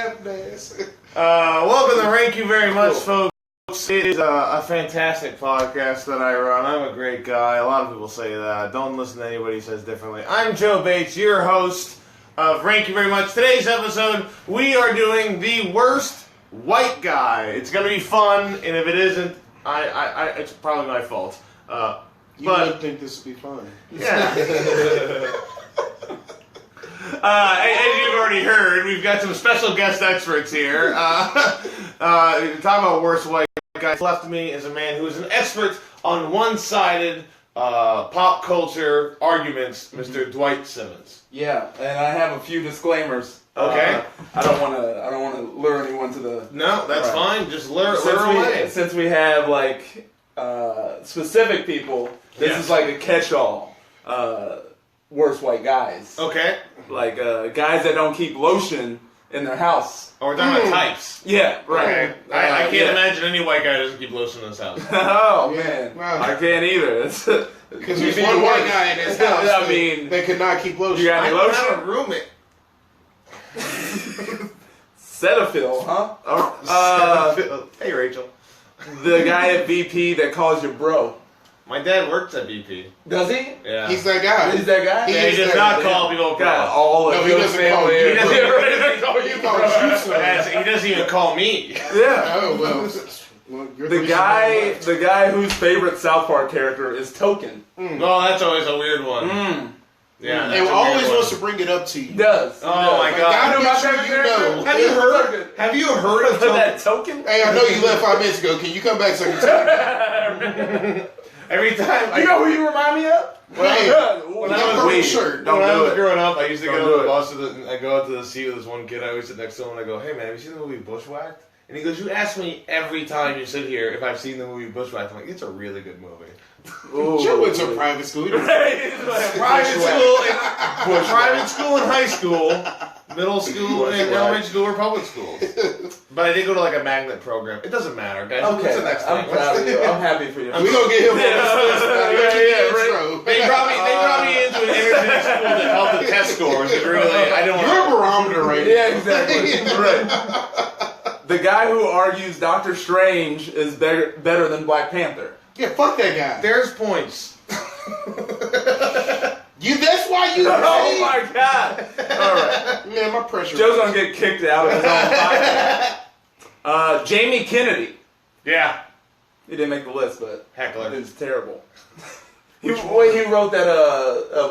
lap dance. Welcome to Thank You Very Much, folks. It is a fantastic podcast that I run. I'm a great guy. A lot of people say that. Don't listen to anybody who says differently. I'm Joe Bates, your host of Thank You Very Much. Today's episode, we are doing the worst white guy. It's going to be fun, and if it isn't, it's probably my fault. You wouldn't think this would be fun. Yeah. As you've already heard, we've got some special guest experts here. Talking about worst white guy. Left to me is a man who is an expert on one-sided pop culture arguments, Mr. Dwight Simmons. Yeah, and I have a few disclaimers. Okay. I don't want to lure anyone to the. No, that's fine. Just lure away. Since we have specific people, this is like a catch-all. Worst white guys. Okay. Like guys that don't keep lotion in their house. Oh, we're talking about types. Yeah, right. Okay. I can't imagine any white guy doesn't keep lotion in his house. Oh, man. Wow. I can't either. Because there's one white guy in his house that could not keep lotion. You got any I lotion? have a roommate. Cetaphil, huh? Hey, Rachel. The guy at VP that calls you bro. My dad works at BP. Does he? Yeah. He's that guy. He's that guy? Yeah, he does not call people bro. God, all of he doesn't call you. He doesn't call you bro. He doesn't even call me. Yeah. Oh, well you're The guy whose favorite South Park character is Token. Well, that's always a weird one. Yeah. And always wants to bring it up to you. He does. Oh my God. Gotta make sure you know. Have you heard of that Token? Hey, I know you left 5 minutes ago. Can you come back so I can tell you? Every time You know who you remind me of? when I was growing up, I used to Don't go do to the it. bus and I go out to the seat with this one kid. I always sit next to him and I go, "Hey man, have you seen the movie Bushwhacked?" And he goes, "You ask me every time you sit here if I've seen the movie Bushwhacked." I'm like, "It's a really good movie." Joe went to a private school. Private school and high school, middle school and elementary school or public schools. But I did go to like a magnet program. It doesn't matter, guys. Okay, What's the next thing? I'm proud of you. I'm happy for you. We're going to get him on this Right. They brought me into an inner city school to help the test scores. It really, I don't You're a barometer right now. Yeah, exactly. Right. The guy who argues Doctor Strange is better than Black Panther. Yeah, fuck that guy. There's points. That's why you. Oh my God! All right, man, my pressure. Joe's gonna get kicked out of his own podcast. Jamie Kennedy. Yeah. He didn't make the list, but Heckler. it's terrible. he wrote that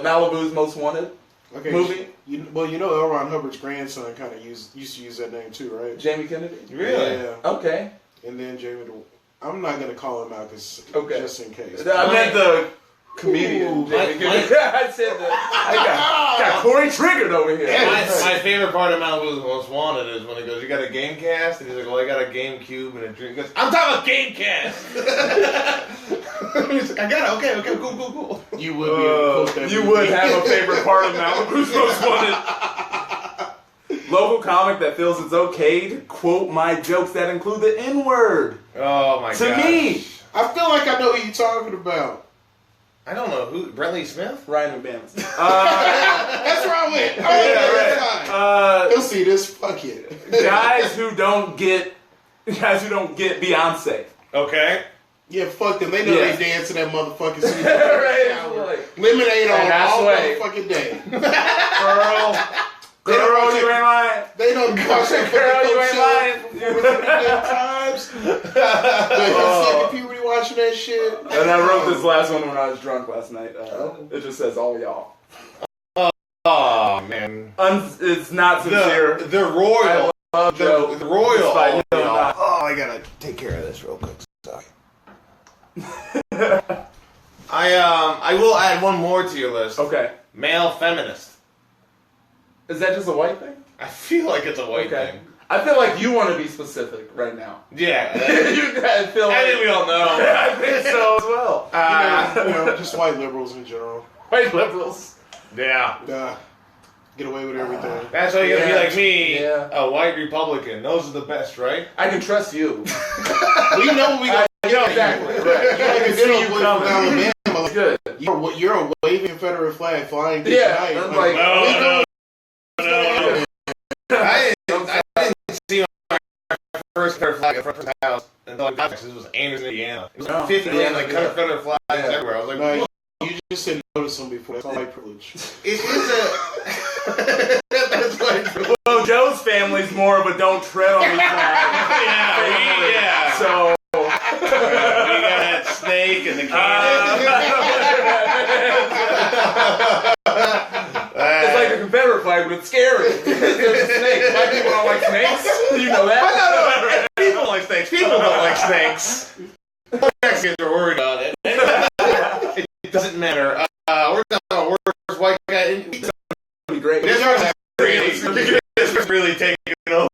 Malibu's Most Wanted movie. You know L. Ron Hubbard's grandson kind of used to use that name too, right? Jamie Kennedy. Really? Yeah. Okay. And then Jamie. I'm not gonna call him out just in case. I meant the comedian. Jamie Kennedy. I said that. I got Corey triggered over here. Yeah, my favorite part of Malibu's Most Wanted is when he goes, "You got a game cast?" And he's like, "Well, I got a GameCube and a drink." He goes, "I'm talking about game cast." He's like, "I got it. Okay, cool. You would be able to quote that. You would have a favorite part of Malibu's Most Wanted. Local comic that feels it's okay to quote my jokes that include the N-word. Oh my god. To me. I feel like I know who you're talking about. I don't know who. Brentley Smith? Ryan McManus. That's where I went. Right. You'll see this. Fuck it. Guys who don't get Beyonce. Okay. Yeah, fuck them. They know they dance to that motherfucking scene. Right. Lemonade on all halfway. motherfucking day. Girl, you ain't lying. They don't watch that Girl, you ain't lying. times. Second puberty watching that shit. And I wrote this last one when I was drunk last night. It just says all y'all. Oh man. It's not sincere. The royal. I love Joe. The royal. Despite him not. Oh, I gotta take care of this real quick. Sorry. I will add one more to your list. Okay. Male feminist. Is that just a white thing? I feel like it's a white thing. I feel like you want to be specific right now. Yeah. I think we all know. I think so as well. Just white liberals in general. White liberals. Yeah. Get away with everything. That's why you gotta be like me, Yeah. a white Republican. Those are the best, right? I can trust you. We know what we got. Exactly. Right. I can see you coming. Alabama. Good. You're a waving Confederate flag flying through Yeah. the night. I'm like, No. I didn't see my first Confederate flag at the front of the house until I got there. This was Anderson, Indiana. It was 50 like Confederate flags everywhere. I was like, no, you just didn't notice them before. That's all white privilege. It is a. That's white privilege. Well, Joe's family's more of a don't tread on me flag. Yeah. So. We got that snake and the cannon. It's like the Confederate flag, but it's scary. There's a snake. White people don't like snakes. You know that? No. People like snakes. People don't like snakes. Mexicans are worried about it. It doesn't matter. We're talking about worst white guy. It'd be great. This was really taking over.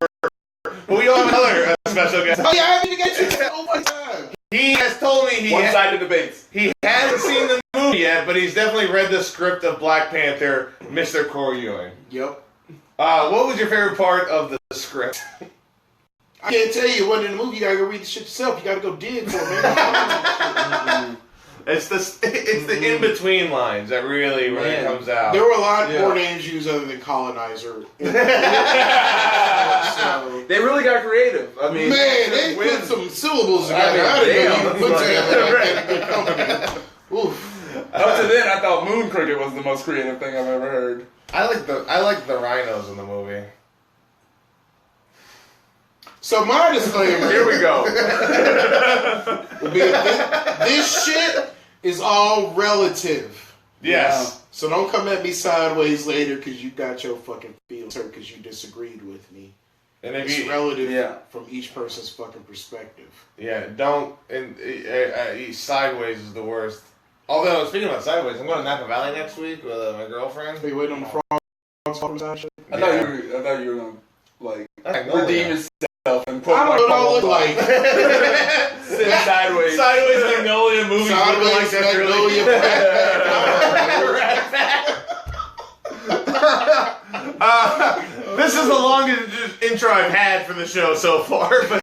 But we all have another special guest. Oh yeah, I haven't got you. Oh my god. He has told me one-sided debates. He hasn't seen the movie yet, but he's definitely read the script of Black Panther, Mr. Corey Ewing. Yep. What was your favorite part of the script? I can't tell you what in the movie. You gotta go read the shit yourself. You gotta go dig for it, man. It's the in-between lines that really comes out. There were a lot more names used other than colonizer. So, they really got creative. I mean, man, they put some syllables together. I didn't know you put together like that in a company. Oof. Up to then, I thought moon cricket was the most creative thing I've ever heard. I like the rhinos in the movie. So my disclaimer. Here we go. Will be this shit is all relative. Yes. So don't come at me sideways later because you got your fucking feelings hurt because you disagreed with me. And if it's relative from each person's fucking perspective. Yeah, don't. And sideways is the worst. Although speaking about sideways, I'm going to Napa Valley next week with my girlfriend. Are you waiting on the frogs? I thought you were gonna like redeem yourself and put I don't know what I look like. Sit sideways. Sideways Magnolia movie. Sideways Magnolia. This is the longest intro I've had for the show so far, but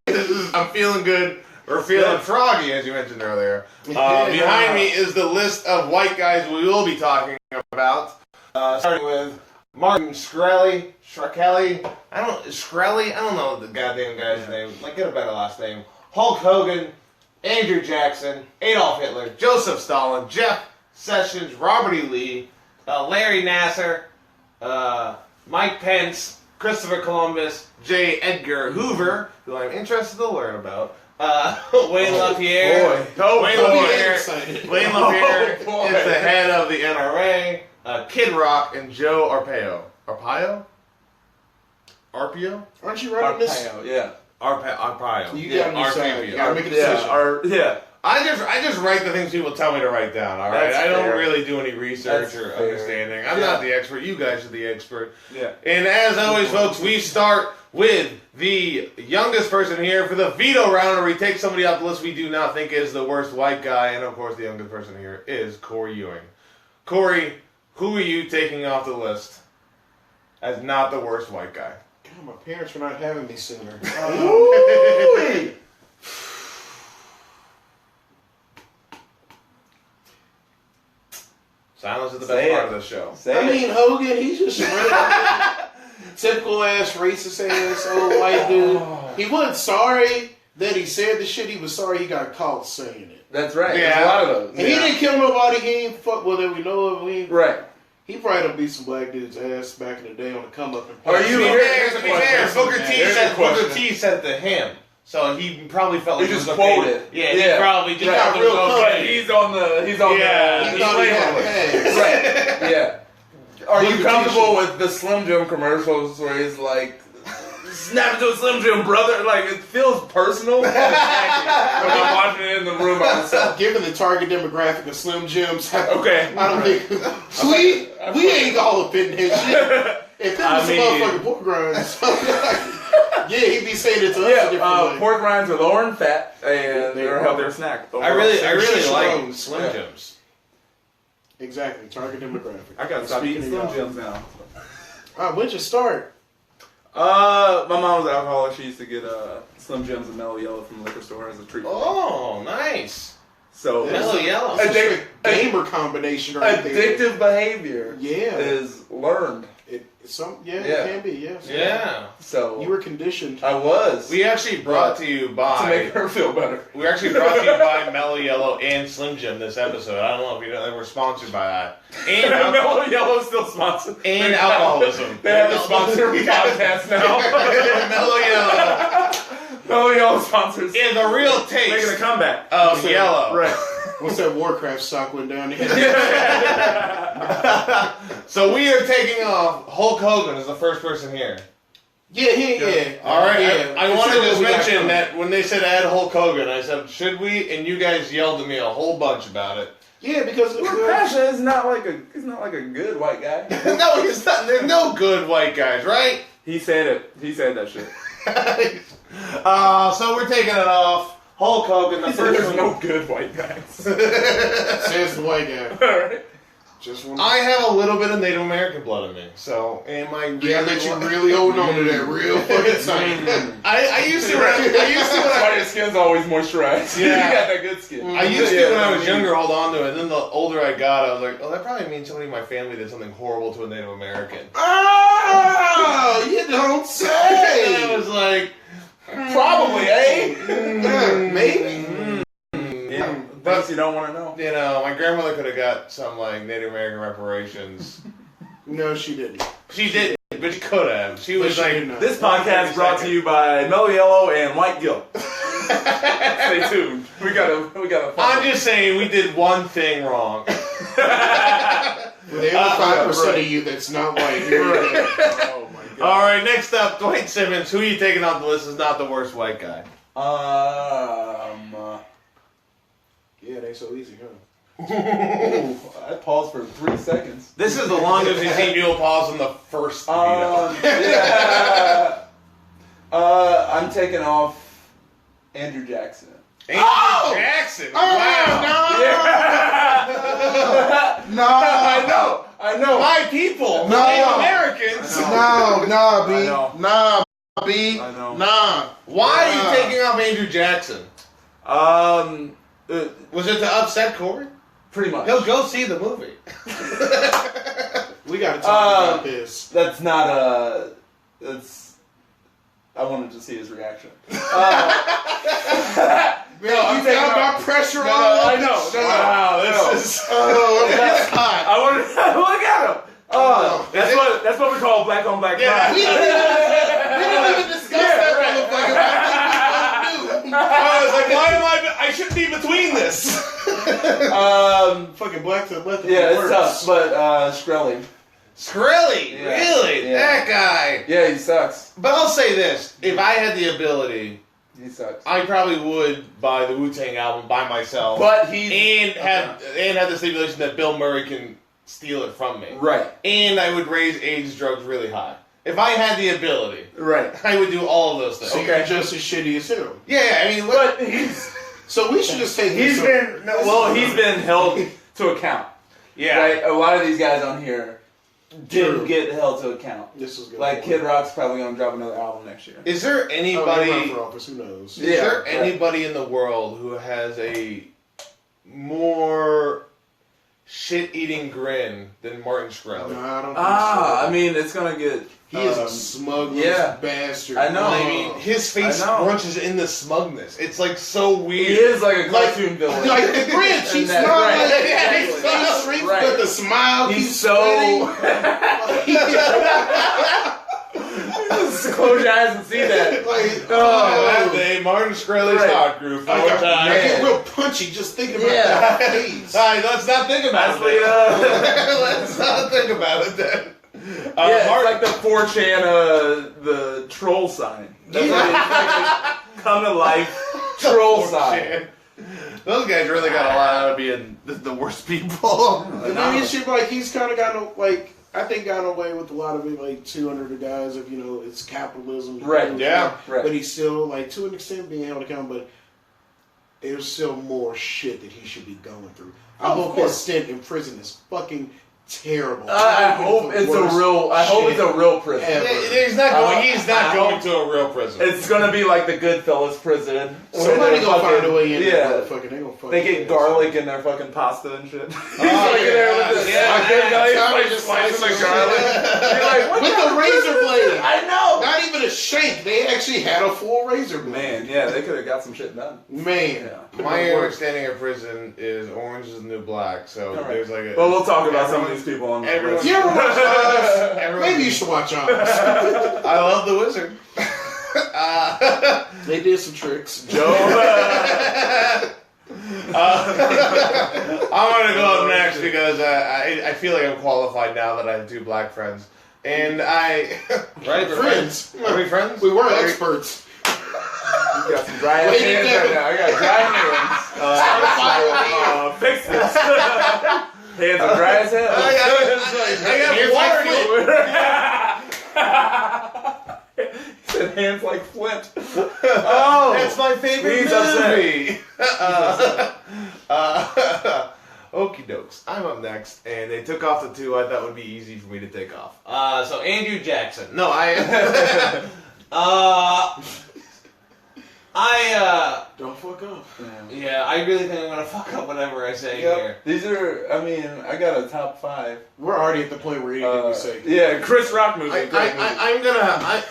I'm feeling good. We're feeling froggy, as you mentioned earlier. Behind me is the list of white guys we will be talking about. Starting with Martin Shrkelli. I don't know the goddamn guy's name. Like, get a better last name. Hulk Hogan, Andrew Jackson, Adolf Hitler, Josef Stalin, Jeff Sessions, Robert E. Lee, Larry Nasser, Mike Pence, Christopher Columbus, J. Edgar Hoover, who I'm interested to learn about, Wayne LaPierre. Wayne LaPierre is the head of the NRA, Kid Rock, and Joe Arpaio. Arpaio? Aren't you writing this? Yeah. Arpaio. You gotta decide. You gotta make a decision. I just write the things people tell me to write down, alright? I don't really do any research or understanding. I'm not the expert. You guys are the expert. Yeah. And as always, folks, we start with the youngest person here for the veto round, where we take somebody off the list we do not think is the worst white guy. And, of course, the youngest person here is Corey Ewing. Corey, who are you taking off the list as not the worst white guy? God, my parents were not having me sooner. Silence is the best part of the show. I mean, Hogan, he's just a typical ass racist ass old white dude. He wasn't sorry that he said the shit. He was sorry he got caught saying it. That's right. Yeah. There's a lot of those. And he didn't kill nobody. He ain't fuck well that we know of. Right. He probably done beat some black dude's ass back in the day on the come up. To be fair, Booker T said it to him. So he probably felt like he just quoted. Yeah, he probably just got real okay. He's on the. He thought he had hands. Right. Yeah. Are you comfortable with the Slim Jim commercials where he's like, snap into a Slim Jim, brother? Like, it feels personal. I'm watching it in the room by myself. Given the target demographic of Slim Jims, okay. I don't think we ain't all up in this shit. If there was some motherfucking pork rinds, yeah, he'd be saying it to us a different way. Pork rinds are lower in fat and they're a healthier snack. I really like Slim Jims. Exactly, target demographic. I gotta stop eating Slim Jims now. When'd you start? My mom was an alcoholic. She used to get Slim Jims and Mellow Yellow from the liquor store as a treat. Oh, nice. So Mellow Yellow. Gamer combination or anything. Addictive behavior is learned. It can be, yes. Yeah. So You were conditioned. I was. We actually brought to you by... To make her feel better. We actually brought to you by Mellow Yellow and Slim Jim this episode. I don't know if you know, they were sponsored by that. And Mellow Yellow's still sponsored. And alcoholism. They have a sponsor podcast now. Mellow Yellow. Mellow Yellow sponsors. Yeah, the real taste. Making a comeback. Of yellow. Right. Once that Warcraft stock went down here. So we are taking off. Hulk Hogan is the first person here. Yeah. All right. Yeah. I want to just mention coming. that when they said add Hulk Hogan, I said, should we? And you guys yelled at me a whole bunch about it. Yeah, because Pasha is not like a good white guy. No, he's not. There's no good white guys, right? He said it. He said that shit. So we're taking it off. Hulk Hogan, the first There's one. no good white guys. says the white guy. Alright. Just one. I have a little bit of Native American blood in me, so am I really? Yeah, I bet you really holding on to that real fucking tight. I used to when That's why your skin's always moisturized. Yeah. You got that good skin. I used to when I was younger hold on to it, and then the older I got, I was like, oh, that probably means somebody in my family did something horrible to a Native American. Oh, you don't And say. I was like, Probably, eh? Maybe. Yeah. Things you don't want to know. you know, my grandmother could have got some like Native American reparations. No, she didn't. She didn't, but she could have. She was she like, did not. This podcast brought to you by Mellow Yellow and White Guilt. Stay tuned. We gotta. I'm just saying we did one thing wrong. There's 5% of you that's not white. Here we go. Oh my god. All right, next up, Dwight Simmons. Who are you taking off the list is not the worst white guy? Yeah, they so easy, huh? I paused for 3 seconds. This is the longest we've seen you pause in the first veto. Yeah. I'm taking off Andrew Jackson. Andrew Jackson. Wow. No. I know. My people. No. Native Americans. No, B. I know. Nah, B. I know. Nah. Why are you taking off Andrew Jackson? Was it to upset Corey? Pretty much. He'll go see the movie. We gotta talk about this. That's not I wanted to see his reaction. Man, I'm you taking got off- my pressure No, on. I know. Wow, this is. It's hot. I wanted to look at him. That's what we call black on black crime. We didn't even discuss that motherfucker. I was like, why am I shouldn't be between this. Fucking black to left. Yeah, it's tough, but Shrkelli. Shrkelli, Yeah. really? Yeah. That guy. Yeah, he sucks. But I'll say this: if I had the ability, He sucks. I probably would buy the Wu-Tang album by myself, But he's and have the stipulation that Bill Murray can steal it from me. right. And I would raise AIDS drugs really high. If I had the ability, Right. I would do all of those things. So you're just as shitty as him. Yeah, I mean, But he's So we should just take this. he's been held to account. yeah. Right? A lot of these guys on here didn't True. get held to account. This is good. Like Kid Rock's probably gonna drop another album next year. Is there Oh, anybody? he run for office. Who knows? Is Yeah, there right. anybody in the world who has a more shit-eating grin than Martin Shkreli? No, I don't think I mean, it's gonna get. he is a smug yeah. bastard. I know. I mean, his face I know. brunches in the smugness. It's like so weird. He is like a cartoon villain. Like the Grinch, he's And that- smiling. right, Yeah, he exactly. shrinks Right. with the smile. He's He's so. Just close your eyes and see that. like, that day, Martin Shkreli's Right. heart grew 4 I times. get real punchy just thinking about Yeah. that face. All right, let's not think about Honestly, it. Let's not think about it then. yeah, it's Martin- like the 4chan, the troll sign. That's what it's like, come to life troll sign. Those guys really got a lot out of being the worst people. And then it's shit like he's kind of gotten like I think gotten away with a lot of it, like 200 of the guys of it's capitalism, Right, yeah, right. But he's still like to an extent being held accountable. But there's still more shit that he should be going through. I Oh, of hope his course. stint in prison is fucking terrible. I hope it's a real prison. He's not going to a real prison. It's gonna be like the Goodfellas prison. Somebody gonna find a way in there. They get garlic in their fucking pasta and shit. He's like there with this just slicing the garlic. You're like, what with the razor blade. I know. Not even a shank. They actually had a full razor blade. Man, yeah, they could have got some shit done. Man. Yeah. My understanding of prison is Orange is the New Black, so there's like a... Well, we'll talk about some of these people on the list. You ever watch Oz? Maybe you should watch Oz. I love The Wizard. They did some tricks. Joe... I'm going to go up next because I feel like I'm qualified now that I have two black friends. And I... Right, friends. Are we friends? We were experts. You got some dry hands right now. I got dry hands. Fix this. Hands are dry as hell. I got water. He said hands like Flint. Oh, that's my favorite movie. Okie dokes. I'm up next, and they took off the two I thought would be easy for me to take off. So Andrew Jackson. No, Don't fuck up. Yeah, I really think I'm gonna fuck up whatever I say here. These are, I mean, I got a top 5. We're already at the point where anything we say. Yeah, Chris Rock movie. I'm gonna.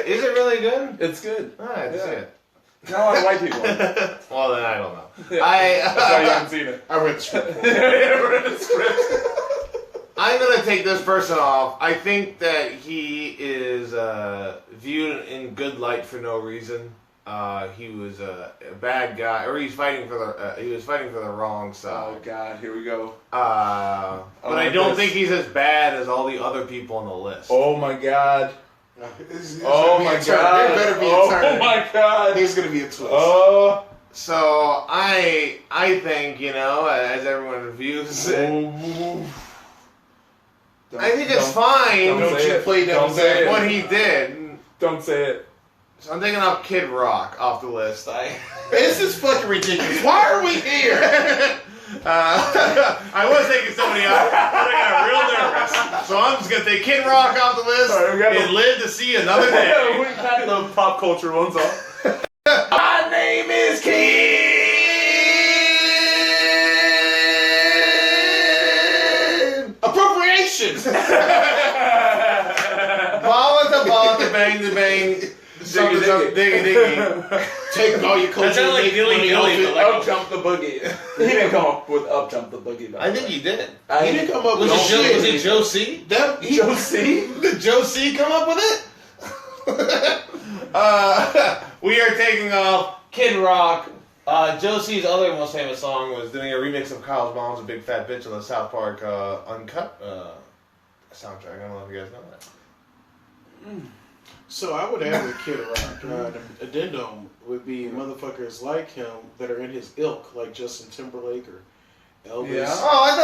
Is it really good? It's good. Alright, that's it. Now I white people. Well, then I don't know. That's why you haven't seen it. I read the script. Read the script. I'm gonna take this person off. I think that he is viewed in good light for no reason. He was a bad guy, or he was fighting for the wrong side. Oh God, here we go. But I don't think he's as bad as all the other people on the list. Oh my God. Oh my God. There better be a turn. Oh my God. There's gonna be a twist. Oh. So I think, as everyone reviews it, I think it's fine. Don't say it. Play Don't say it. What he did. Don't say it. So I'm taking off Kid Rock off the list. This is fucking ridiculous. Why are we here? I was taking somebody out, but I got real nervous. So I'm just going to take Kid Rock off the list and live to see another day. We got the pop culture ones off. My name is Kid. Appropriations. Ball to bang to bang. Something, diggy. Take all your culture. That sounded like Dilly Dilly, but like Up Jump the Boogie. He didn't come up with Up Jump the Boogie. I think he did. He didn't come up with Was shit. it Joe C? Joe C? Did Joe C come up with it? We are taking off Kid Rock. Joe C's other most famous song was doing a remix of Kyle's Mom's a Big Fat Bitch on the South Park Uncut soundtrack. I don't know if you guys know that. So I would add with Kid Rock. The addendum would be motherfuckers like him that are in his ilk, like Justin Timberlake or Elvis. Yeah. Oh, I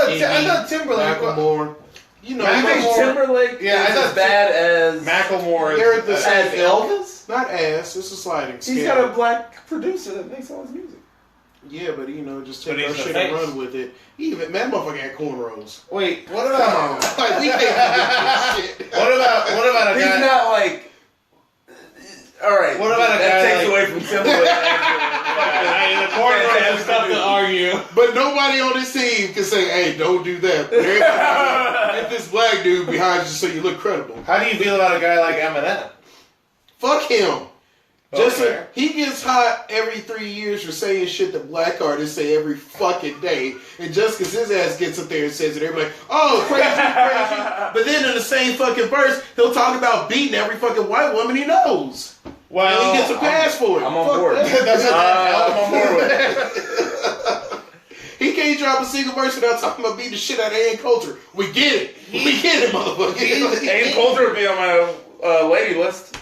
thought Timberlake. Macklemore. I think Timberlake is as bad as Macklemore. They're the same as Elvis. Not ass. It's a sliding scale. He's got a black producer that makes all his music. Yeah, but just take But our he's the shit and run with it. Even that motherfucker had cornrows. Wait, what Come about? on, like we can't do this shit. What about a He's guy? not like. All right. What about a guy that takes like- away from Timberlake? The cornrows have stuff to argue. But nobody on this team can say, "Hey, don't do that." Get this black dude behind you so you look credible. How do you feel about a guy like Eminem? Fuck him. Okay. He gets hot every 3 years for saying shit that black artists say every fucking day. And just because his ass gets up there and says it, everybody, oh, crazy, crazy. But then in the same fucking verse, he'll talk about beating every fucking white woman he knows. Well, And he gets a pass for it. I'm on Fuck board. that. I'm on board with it. He can't drop a single verse without talking about beating the shit out of Ann Coulter. We get it. We get it, motherfucker. Ann Coulter would be on my lady list.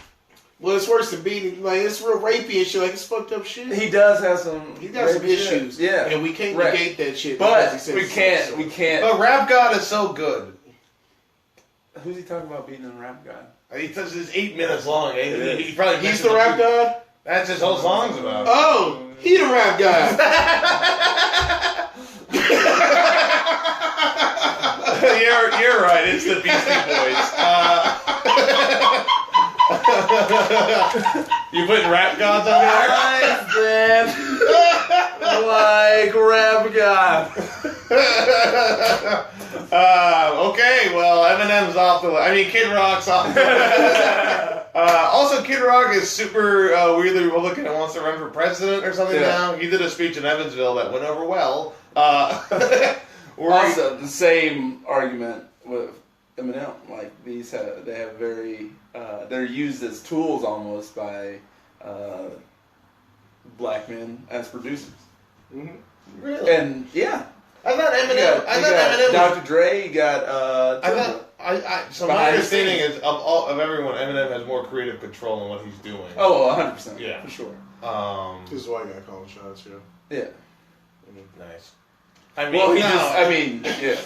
Well, it's worse than beating. Like, it's real rapey and shit. Like, it's fucked up shit. He does have some. He got some rapey issues. shit. Yeah. And we can't Right. negate that shit. because he But says we it's can't. We can't. But Rap God is so good. Who's he talking about beating in Rap God? He says it's 8 minutes long. He probably He's the rap god? That's his whole song's about. Oh, he the rap guy. you're right. It's the Beastie Boys. You putting rap gods on there? Nice, man. Like rap god. Okay, well, Eminem's off the list. I mean, Kid Rock's off the list. Also, Kid Rock is super weirdly Republican and wants to run for president or something now. He did a speech in Evansville that went over well. Also, the same argument with Eminem. Like, they have very, they're used as tools almost by black men as producers. Mm-hmm. Really? And, yeah. I thought Eminem. Eminem. Dr. Dre. You got. So my understanding is of everyone, Eminem has more creative control in what he's doing. Oh, 100%. Yeah, for sure. This is why I got calling shots. Yeah. Nice. I mean, yeah.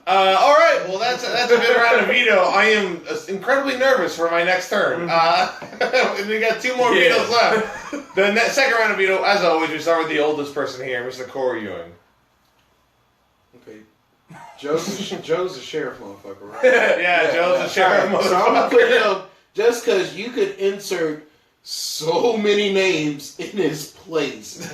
All right. Well, that's a good round of veto. I am incredibly nervous for my next turn. We got 2 more vetoes left. The second round of veto, as always, we start with the oldest person here, Mr. Corey Ewing. Okay. Joe's the sheriff motherfucker, right? Yeah, Joe's the sheriff motherfucker. So I'm gonna put him just because you could insert so many names in his place.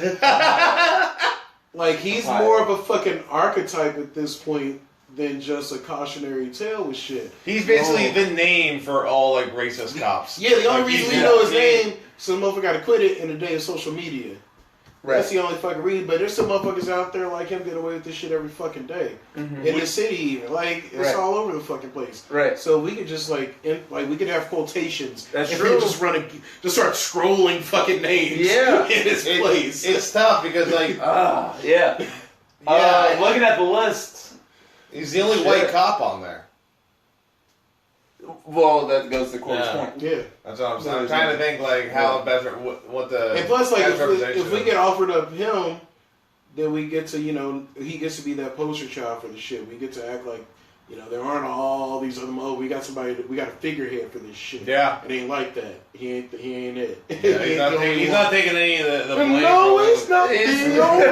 Like, he's more of a fucking archetype at this point than just a cautionary tale with shit. He's basically the name for all, like, racist cops. Yeah, the only reason we know his name, some motherfucker got to quit it in the day of social media. Right. That's the only fucking reason. But there's some motherfuckers out there like him get away with this shit every fucking day. Mm-hmm. In the city even. Like, it's all over the fucking place. Right. So we could just, we could have quotations. That's true. Just start scrolling fucking names in his place. It's tough because, like... looking at the list. He's the only white cop on there. Well, that goes to Corey's point. Yeah. That's what I'm saying. I'm trying to think, how best... What the... And plus, if we get offered up him, then we get to, he gets to be that poster child for the shit. We get to act like, there aren't all these other... we got a figurehead for this shit. Yeah. It ain't like that. He ain't it. Yeah, he's not taking any of the blame. No, it's not the only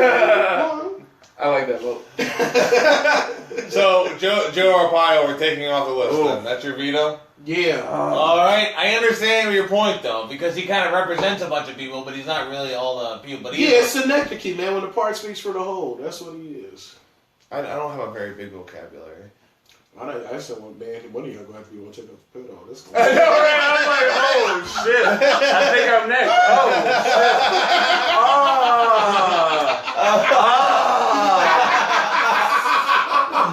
one. I like that vote. So, Joe Arpaio, we're taking off the list then. That's your veto? Yeah. All right. I understand your point, though, because he kind of represents a bunch of people, but he's not really all the people. But it's synecdoche, man, when the part speaks for the whole. That's what he is. I don't have a very big vocabulary. I said one of y'all going to have to be able to take up the pedal. That's cool. I know, right? I was like, oh, shit. I think I'm next.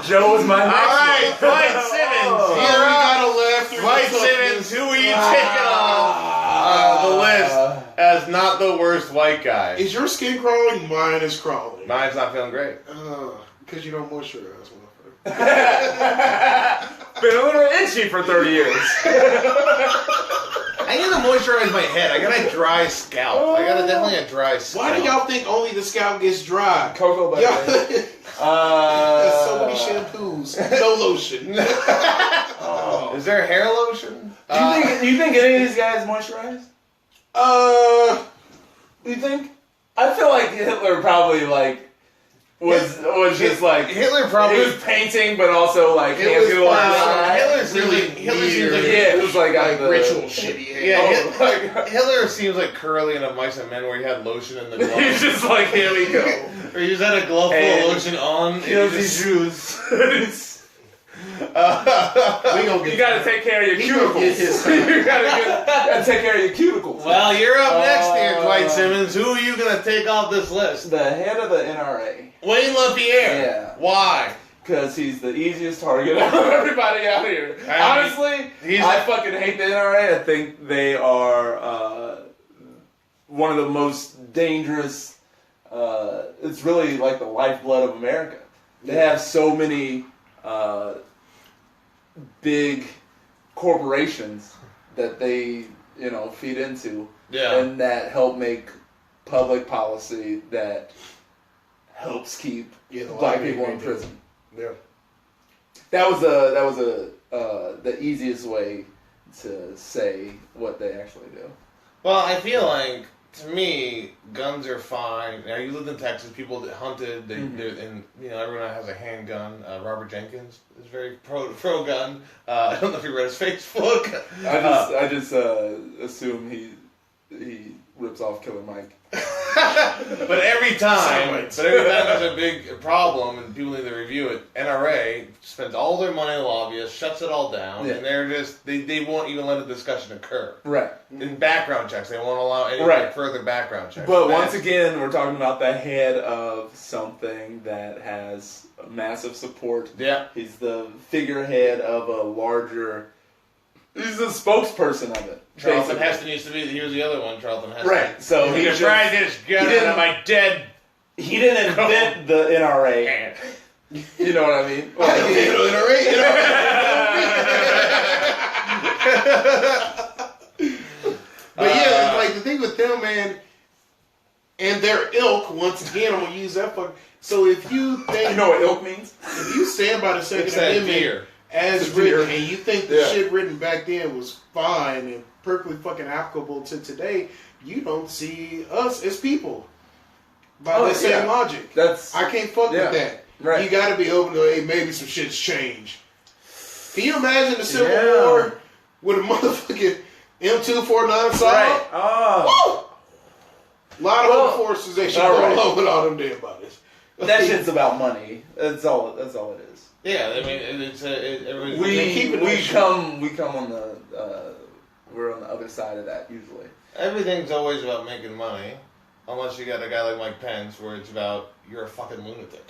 Joe was my next one. All right, Dwight Simmons. Here we got a left. Dwight Simmons, who are you taking off the list as not the worst white guy? Is your skin crawling? Mine is crawling. Mine's not feeling great. Because you don't moisturize, motherfucker. Been a little itchy for 30 years. I need to moisturize my head. I got a dry scalp. I got definitely a dry scalp. Why do y'all think only the scalp gets dry? Cocoa butter. There's so many shampoos. No lotion. Is there hair lotion? Do you think any of these guys moisturize? You think? I feel like Hitler probably was just Hitler probably he was painting, but also hands Hitler seems like it was like ritual shitty hair. Yeah, Hitler seems like Curly in A Mice and Men where he had lotion in the glove. He's just like, here we go. Or he just had a glove full of lotion on. These shoes. You gotta take care of your cuticles. You gotta take care of your cuticles. Well, you're up next here, Dwight Simmons. Who are you gonna take off this list? The head of the NRA. Wayne LaPierre. Yeah. Why? Because he's the easiest target out of everybody out here. Honestly, I fucking hate the NRA. I think they are one of the most dangerous. It's really like the lifeblood of America. They have so many big corporations that they, feed into, and that help make public policy that helps keep black people in prison. Yeah, that was the easiest way to say what they actually do. Well, I feel like to me, guns are fine. Now, you lived in Texas. People that hunted, and everyone has a handgun. Robert Jenkins is very pro gun. I don't know if you read his Facebook. I just assume he rips off Killer Mike. But every time there's a big problem and people need to review it, NRA spends all their money on lobbyists, shuts it all down, and they're just they won't even let a discussion occur. Right. In background checks, they won't allow any further background checks. But once again, we're talking about the head of something that has massive support. Yeah. He's the figurehead of a larger. He's the spokesperson of it. Charlton Heston used to be. He was the other one. Charlton Heston. Right. So he tried to get rid of my dead. He didn't invent the NRA. You know what I mean? But yeah, like the thing with them, man, and their ilk. Once again, I'm gonna use that fuck. So if you think, you know what ilk means? If you stand by the Second Amendment as written, and you think the shit written back then was fine and perfectly fucking applicable to today, you don't see us as people by the same logic. I can't fuck with that. Right. You got to be open to, hey, maybe some shit's changed. Can you imagine the Civil War with a motherfucking M249 assault? Right. Oh. A lot of other forces they should go along with all them dead bodies. That shit's about money. That's all it is. Yeah, I mean, we come on the we're on the other side of that usually. Everything's always about making money, unless you got a guy like Mike Pence, where it's about you're a fucking lunatic.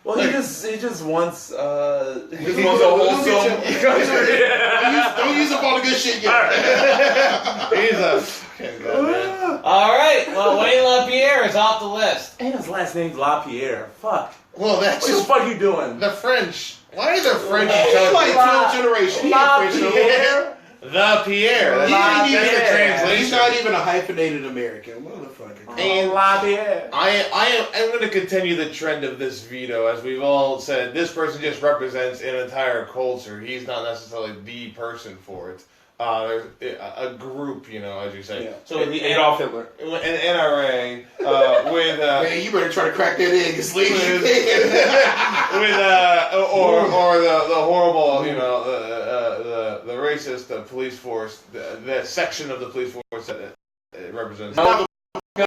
Well, he just wants a wholesome country. Don't use up all the good shit yet. He's a fucking goddamn. All right, well, Wayne LaPierre is off the list. And his last name's LaPierre. Fuck. Well, that's what the fuck you doing? The French. Why are the French? He's like 12th generation. He ain't French no more. The Pierre. That's the translation. He's not even a hyphenated American. Motherfucker. And LaPierre. I'm going to continue the trend of this veto. As we've all said, this person just represents an entire culture. He's not necessarily the person for it. There's a group, as you say. Yeah. So the Adolf Hitler. An NRA with man, you better try to crack that egg as late as you can. or the horrible, the racist police force, the section of the police force that it represents. No, don't do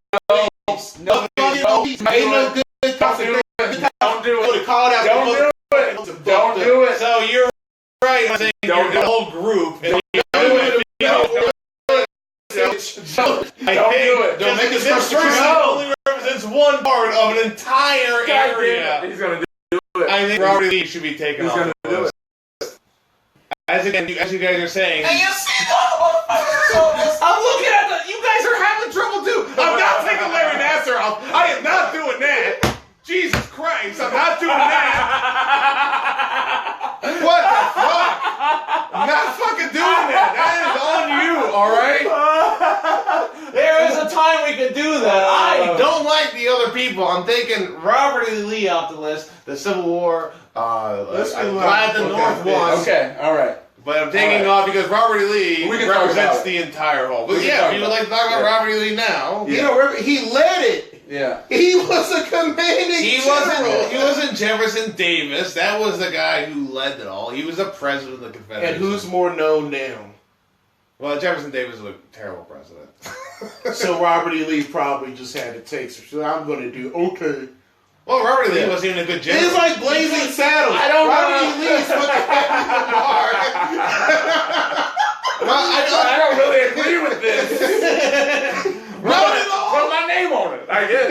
it. Don't do it. So you're right. I'm saying you're the whole group. And Don't do it. Don't make us this person only represents one part of an entire area. He's gonna do it. I think Robert Lee should be taken off. He's gonna do it. As you guys are saying. And you see I'm looking at you guys are having trouble too. I'm not taking Larry Nassar off. I am not doing that. Jesus Christ, I'm not doing that. What the fuck? I'm not fucking doing that. That is on you, alright? There is a time we could do that. I don't like the other people. I'm taking Robert E. Lee off the list. The Civil War. I'm glad the North won. Okay, alright. But I'm taking off because Robert E. Lee represents the entire whole. But yeah, if you would like to talk about Robert E. Lee now. Yeah. He led it. Yeah. He was a commanding general. He wasn't Jefferson Davis. That was the guy who led it all. He was the president of the Confederation. And who's more known now? Well, Jefferson Davis was a terrible president. So Robert E. Lee probably just had to take some shit. I'm going to do okay. Well, Robert E. Lee wasn't even a good general. It's like Blazing Saddles. I don't Robert E. Lee is fucking I don't really agree with this. Put my name on it. I guess.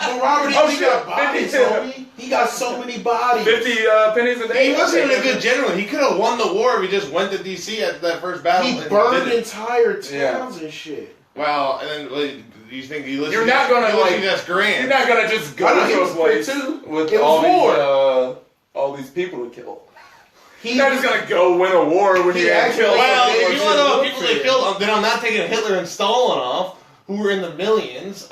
But Robert E. Lee got bodies, homie. He got so many bodies. 50 pennies a day. He wasn't even a good general. He could have won the war if he just went to D.C. at that first battle. He burned entire towns and shit. Well, and then you think he listened? You're not gonna that's grand. You're not gonna just go to a place with all these people to kill. He's not just gonna go win a war when you have killed. Well, if you want to know people they killed, then I'm not taking Hitler and Stalin off, who were in the millions.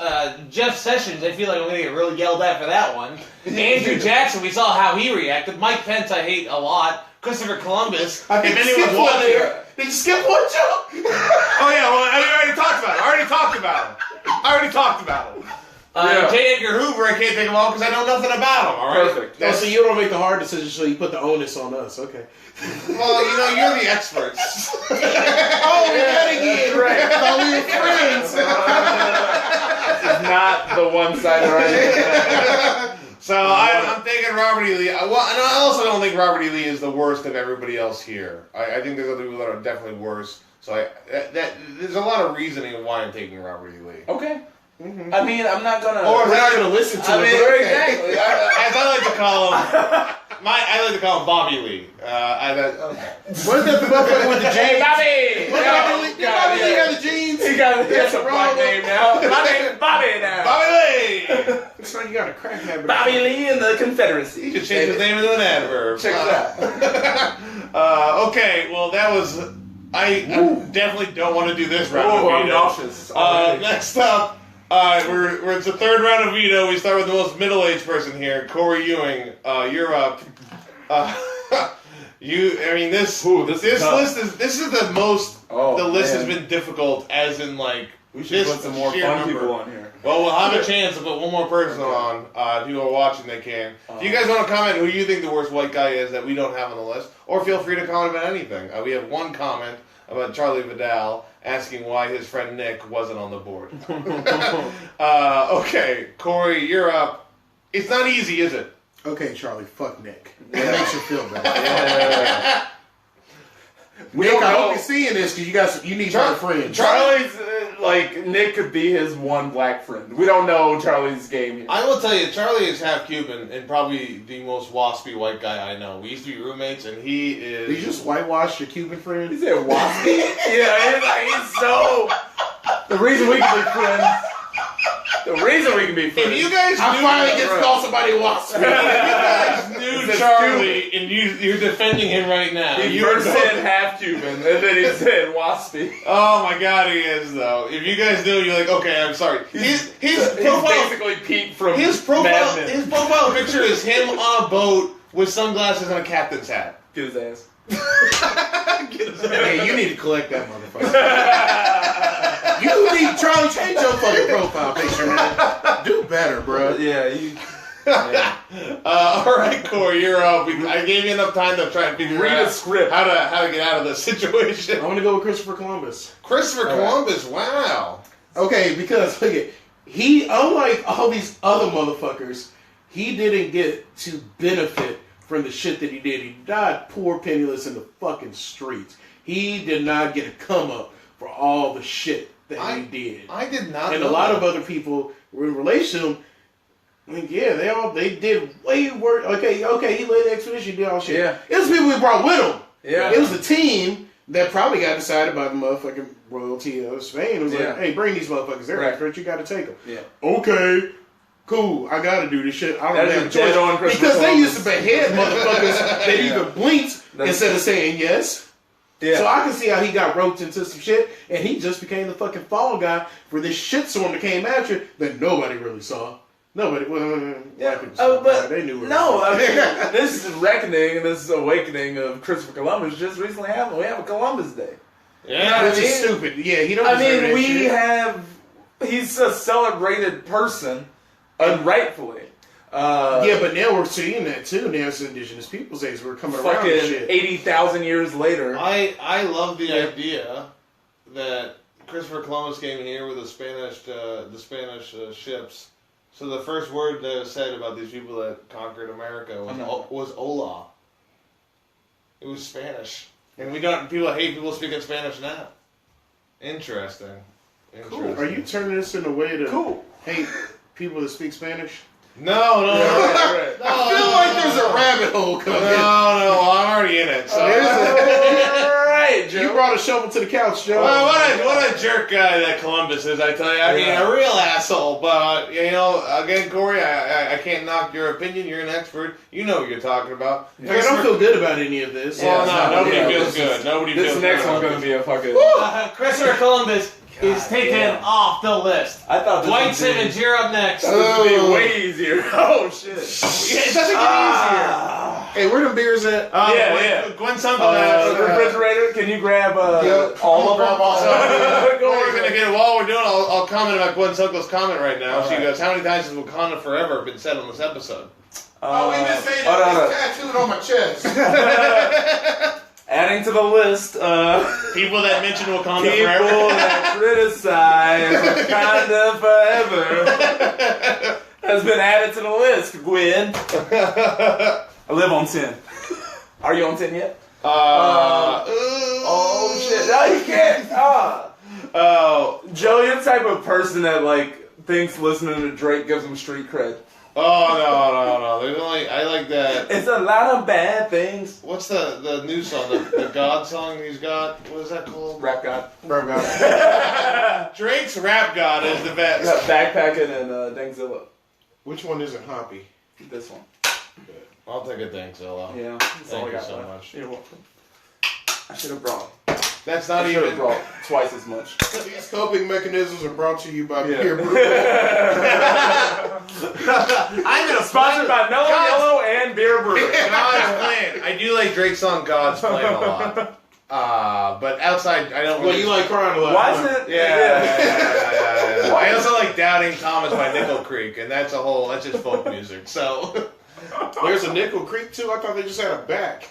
Jeff Sessions, I feel like I'm gonna get really yelled at for that one. Andrew Jackson, we saw how he reacted. Mike Pence, I hate a lot. Christopher Columbus. Did you skip one joke? Oh yeah, well I already talked about it. about him. I already talked about him. J. Edgar Hoover, I can't think of all because I know nothing about him, all right? Perfect. So you don't make the hard decisions, so you put the onus on us. Okay. Well, you're the experts. Oh, we got again. Right. Thought we were friends. This is not the one-sided argument. So I'm thinking Robert E. Lee. And I also don't think Robert E. Lee is the worst of everybody else here. I think there's other people that are definitely worse. So there's a lot of reasoning why I'm taking Robert E. Lee. Okay. Mm-hmm. I mean, I'm not gonna. Or we're not gonna listen to it. Exactly. As I like to call him, I like to call him Bobby Lee. Wasn't that the motherfucker with the jeans? Bobby! Bobby Lee got the jeans. He got that's a black name now. My name is Bobby now. Bobby Lee! Looks like you got a crack habit. Bobby Lee in the Confederacy. He just changed his name into an adverb. Check it out. Okay, well that was. I definitely don't want to do this round Oh, of I'm veto. nauseous. Next up, it's the third round of veto. We start with the most middle-aged person here, Corey Ewing. You're up. This is the most. Oh, the list man. has been difficult, as in like. We should this put some more sheer fun number. people on here. Well, we'll have a chance to put one more person on. If people are watching, they can. If you guys want to comment who you think the worst white guy is that we don't have on the list, or feel free to comment about anything. We have one comment about Charlie Vidal asking why his friend Nick wasn't on the board. Okay, Corey, you're up. It's not easy, is it? Okay, Charlie, fuck Nick. That makes you feel better. Nick, I hope you're seeing this because you need your friends. Charlie's Nick could be his one black friend. We don't know Charlie's game here. I will tell you, Charlie is half Cuban and probably the most waspy white guy I know. We used to be roommates, and he is. Did you just whitewash your Cuban friend? He said waspy? Yeah, he's so. The reason we can be friends. If you guys I knew, finally get to call somebody waspy. if you guys knew Charlie and you're defending him right now. He you first said half Cuban, and then he said waspy. Oh my God, he is though. If you guys knew, you're like, okay, I'm sorry. His profile, basically Pete from his Mad Men. profile picture is him on a boat with sunglasses and a captain's hat. Get his ass. Hey, you need to collect that motherfucker. You need Charlie, change your fucking profile picture, man. Do better, bro. Yeah, all right, Corey, you're up. I gave you enough time to try and figure read out a script. how to get out of this situation. I'm gonna go with Christopher Columbus. Christopher Columbus, wow. Okay, because look at he, unlike all these other motherfuckers, he didn't get to benefit from the shit that he did. He died poor, penniless in the fucking streets. He did not get a come up for all the shit that he did. I did not. And know a lot that. of other people were in relation to him. I mean, yeah, they did way worse. Okay, he led the expedition, did all shit. Yeah. It was people we brought with him. Yeah. It was a team that probably got decided by the motherfucking royalty of Spain. It was like, hey, bring these motherfuckers. They're experts. You got to take them. Yeah. Okay. Cool. I got to do this shit. I don't That have a is dead on choice. Christopher Because they Columbus. used to behead motherfuckers that either blinked instead of saying yes. Yeah. So I can see how he got roped into some shit, and he just became the fucking fall guy for this shitstorm that came after that nobody really saw. Nobody. Well, Yeah, white people saw it, but they knew it. no, I mean, this reckoning, this awakening of Christopher Columbus just recently happened. We have a Columbus Day. Yeah, Which is stupid. Yeah, he don't. I deserve mean, that we shit. have. He's a celebrated person, unrightfully. Yeah, but now we're seeing that too. Now it's Indigenous Peoples Days. We're coming around this Fucking shit. 80,000 years later. I love the idea that Christopher Columbus came here with the Spanish ships. So the first word that was said about these people that conquered America was "hola." It was Spanish, and people hate people speaking Spanish now. Interesting. Cool. Are you turning this in a way to hate people that speak Spanish? No. I feel like there's a rabbit hole coming. No, I'm already in it. So. Alright, Joe. You brought a shovel to the couch, Joe. Well, what a jerk guy that Columbus is, I tell you. I mean, a real asshole. But, again, Corey, I can't knock your opinion. You're an expert. You know what you're talking about. I don't feel good about any of this. Well, nobody feels good. Nobody feels This good. next one's going to be a fucking... Christopher Columbus is taken off the list. I thought this Dwight would be- Simmons, you're up next. This would be way easier. Oh, shit. It doesn't get Hey, where the beers at? Yeah. Gwen Sunderland. Refrigerator, can you grab all of them? Grab all of them. While we're doing, I'll I'll comment about Gwen Sokolo's comment right now. All She right. goes, "How many times has Wakanda Forever been said on this episode?" We been saying hold on, it's tattooed on my chest. Adding to the list, People that mention Wakanda people Forever. that criticize Wakanda Forever has been added to the list, Gwen. I live on 10. Are you on 10 yet? Oh shit! No, you can't. Oh, Joe, you're the type of person that thinks listening to Drake gives him street cred. Oh no! There's only I like that. It's a lot of bad things. What's the new song? The God song he's got. What is that called? Rap God. Drake's Rap God is the best. Backpacking and Dangzilla. Which one isn't Hoppy? This one. I'll take a thanks, Ella. Yeah. Thank you so much. You're welcome. I should have brought. That's not I should have even. brought twice as much. These coping mechanisms are brought to you by Yeah. Beer Brew. I'm in a Sponsored by Mellow Yellow and Beer Brew. God's plan. I do like Drake's song God's Plan a lot. But outside, I don't Well, really. you like crying a lot. Why huh? is it? Yeah. I also like Doubting Thomas by Nickel Creek, and that's just folk music. So. There's a Nickel Creek too. I thought they just had a back.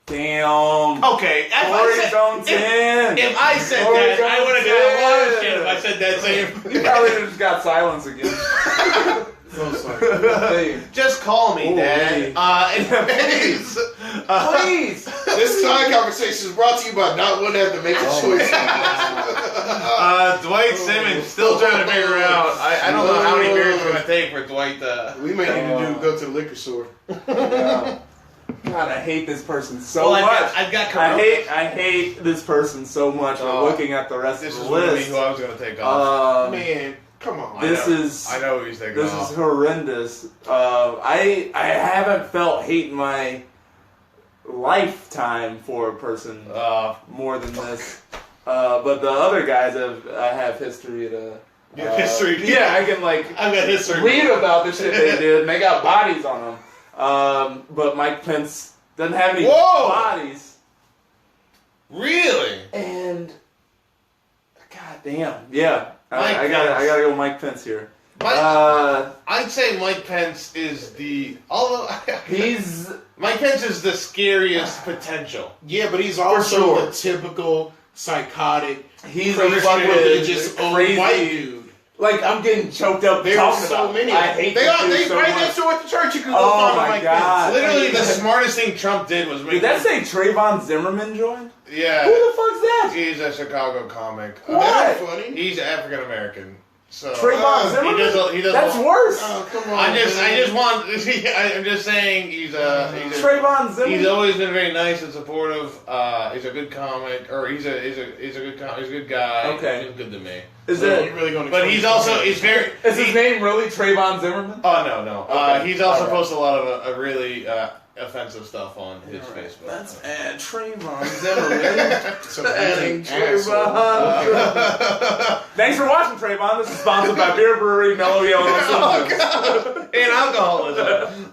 Damn. Okay, Corey's on 10. if I said Corey's that, I on would have got a lot of 10. shit if I said that same. You probably just got silence again. So sorry. Hey, Just call me, Ooh, Dad. hey. Anyways, please. This side conversation is brought to you by not one have to make a choice. Dwight Simmons still trying to figure out. I don't know how many beers it's going to take for Dwight to. We may need to go to the liquor store. Yeah. God, I hate this person so Well, much. I've got I hate this person so much. Oh, looking at the rest This of is the going to be list. who I was going to take off. Man, come on. I This know. is I know who he's taking this off. is horrendous. I haven't felt hate in my lifetime for a person more than this. But the other guys I have history to. History. Yeah, I can I've got history. read about the shit they did, and they got bodies on them. But Mike Pence doesn't have any Whoa! bodies. Really? And god damn, yeah. Mike I gotta Pence. go Mike Pence here. I'd say Mike Pence is He's Mike Pence is the scariest potential. Yeah, but he's also sure. the typical psychotic, he's a Christian fucking religious old crazy white dude. Like I'm getting choked up. There's talking so about many. it. I hate They this are. dude They so right much. next door at the church. You can go Oh find my Mike God. Pence. Literally, the smartest thing Trump did was make. Did that say Trayvon Zimmerman joined? Yeah. Who the fuck's that? He's a Chicago comic. What? That's funny. He's African American. So Trayvon Zimmerman? he does That's worse. Oh, come on. I'm just man. saying he's Trayvon Zimmerman. He's always been very nice and supportive. He's a good comic, or he's a good guy. Okay. He's good to me. Is So it? you're really going to? But he's also very. Is his name really Trayvon Zimmerman? Oh no. Okay. He's also Alright. posted a lot of really offensive stuff on his Facebook. That's Trayvon Zimmerman. So he's an asshole. Trayvon. Thanks for watching, Trayvon. This is sponsored by Beer Brewery, Mellow Yellow, and Simmons. And alcoholism.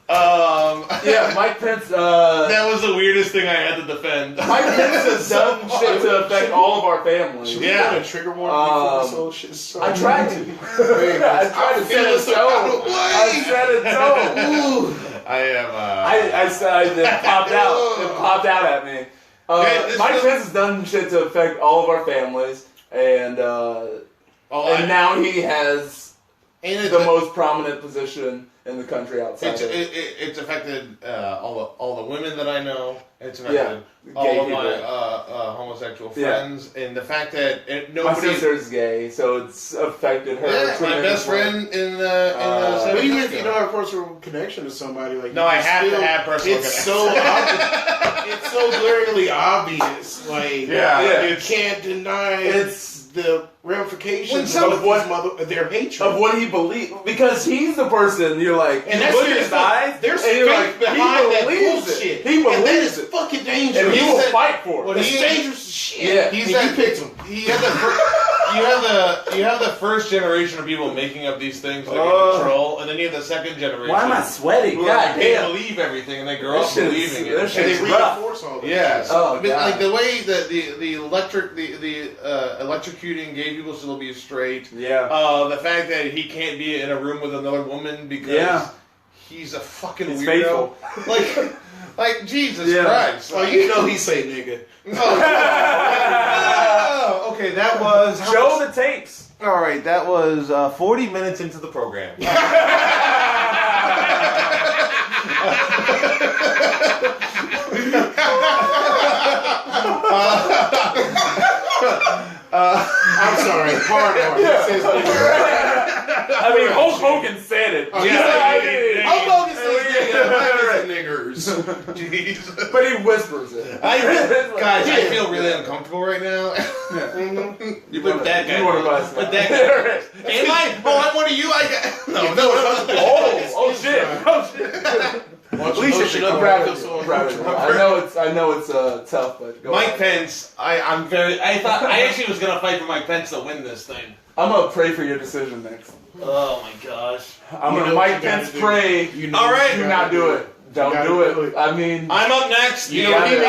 Yeah, Mike Pence. That was the weirdest thing I had to defend. Mike Pence has done shit to affect all of our families. Should we Yeah. go to trigger warning before this whole shit starts? I tried to. I tried to set a tone. I set a tone. I am. I said it popped out. It popped out at me. Yeah, Mike Pence has done shit to affect all of our families, and now he has the most prominent position in the country outside. It's affected all the women that I know. It's affected gay all of my people. homosexual friends, and the fact that My nobody. sister's gay, so it's affected her. Yeah, my best tremendously. friend in the. But even if you don't have a personal connection to somebody, like No, you I can have to still- have personal It's connection. so obvious. It's so glaringly obvious. Like Yeah. you can't deny It's the ramifications When of what their hatred of what he believes, because he's the person you're like, And you that's look at serious. his eyes, There's and you're faith like, behind he that believes bullshit. it. He and that believes is it, fucking dangerous. and he will said- fight for Well, it. It's he- dangerous as shit. Yeah. And He's you that- picked him. He had the. you have the first generation of people making up these things like in control, and then you have the second generation. Why am I sweating? Who God they damn. believe everything, and they grow up believing it. And they reinforce all that. Yes. Oh, I mean, God. like the way that the electrocuting gay people still be straight. Yeah. The fact that he can't be in a room with another woman because he's a fucking He's weirdo. faithful. Like Jesus Yeah. Christ. Oh, you know he say nigga. Oh, okay, that was Show the tapes. all right. That was 40 minutes into the program. I'm sorry. Hard on. He says nigga. I mean, Hulk Hogan said it. Oh, Yeah, Hulk Hogan says niggers. Jeez. But he whispers it. Guys, I feel really uncomfortable right now. You put that guy. You want to buy some? Put that guy. Am I? Oh, I'm one of you. I got. No. Oh shit. Oh shit. At least I'm proud of you. I'm proud of you. I know it's tough, but go Mike on. Pence. I actually was gonna fight for Mike Pence to win this thing. I'm gonna pray for your decision next. Oh my gosh. I'm You gonna know what Mike you gotta Pence do. pray. You know All what right. you Do gotta not do it. Don't gotta do do it. it. I mean, I'm up next. You You know know what what he I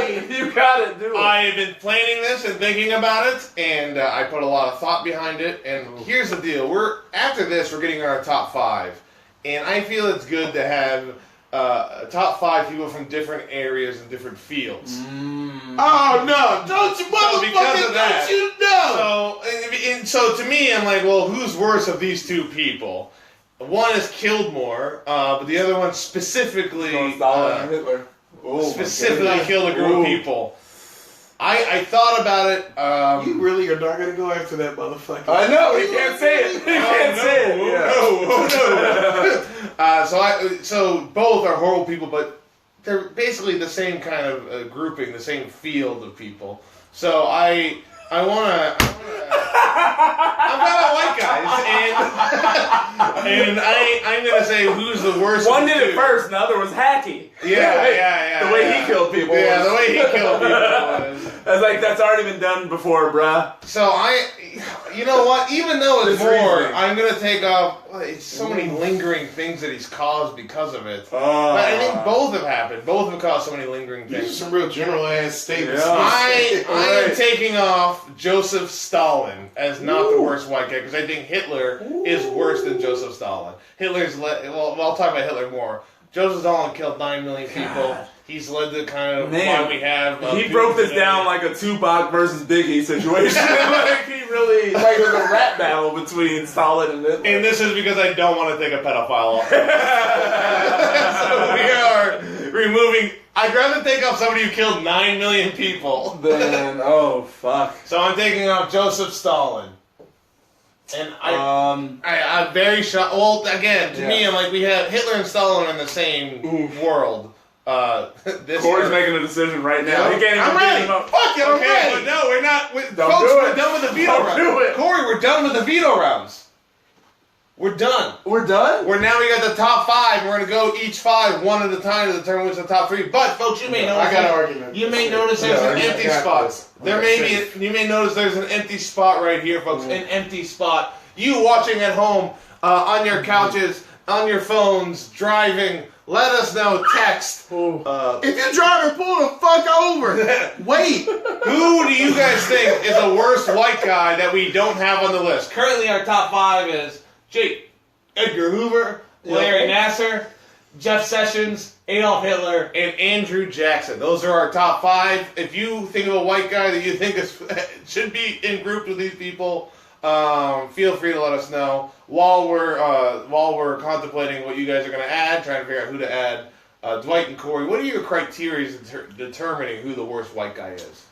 mean? know. you got it. Do it. I've been planning this and thinking about it, and I put a lot of thought behind it. And here's the deal: after this, we're getting our top 5, and I feel it's good to have top 5 people from different areas and different fields. Oh no! Don't you because motherfucker! of that- Don't you know? So to me, I'm like, well, who's worse of these two people? One is killed more, but the other one specifically Stalin and Hitler. Oh, specifically killed a group of people. I thought about it. You really are not gonna go after that motherfucker. I know. He can't say it. He can't say it. Yeah. So both are horrible people, but they're basically the same kind of grouping, the same field of people. So I'm about white guys, and I'm gonna say who's the worst. One of the did it two. first, the other was hacky. Yeah. The way he killed people. Yeah, was- the way he killed people was. I was like, that's already been done before, bruh. So you know what? Even though it's His more, reasoning. I'm gonna take off. It's so many lingering things that he's caused because of it. But I think both have happened. Both have caused so many lingering These are things. some real general ass statements. Yeah. I am taking off Joseph Stalin as not the worst white guy because I think Hitler is worse than Joseph Stalin. Well, I'll talk about Hitler more. Joseph Stalin killed 9 million people. He's led the kind of Man, why we have. He broke this down like a Tupac versus Biggie situation. Like he really, like it was a rap battle between Stalin and Hitler. And this is because I don't want to take a pedophile off. So we are removing. I'd rather take off somebody who killed 9 million people. Then fuck. So I'm taking off Joseph Stalin. And I'm very shocked. Well, again, to me, I'm like, we have Hitler and Stalin in the same world. Corey's making a decision right now. He can't even I'm ready. get him up. Fuck it, I'm Okay, ready. but no, we're not. Don't Folks, do we're it. done with the veto Don't rounds. do it. Corey, we're done with the veto rounds. We're done. We're done? We're now we got the top 5. And we're gonna go each 5 one at a time to determine which the top 3. But folks, you may notice I got an argument. You may notice there's an empty spot. There may be. You may notice there's an empty spot right here, folks. An empty spot. You watching at home, on your couches, on your phones, driving. Let us know. Text. If you're driving, pull the fuck over. Wait. Who do you guys think is the worst white guy that we don't have on the list? Currently, our top 5 is Jake, Edgar Hoover, Larry Nasser, Jeff Sessions, Adolf Hitler, and Andrew Jackson. Those are our top 5. If you think of a white guy that you think should be in group with these people, feel free to let us know while we're contemplating what you guys are going to add, trying to figure out who to add. Dwight and Corey, what are your criteria determining who the worst white guy is?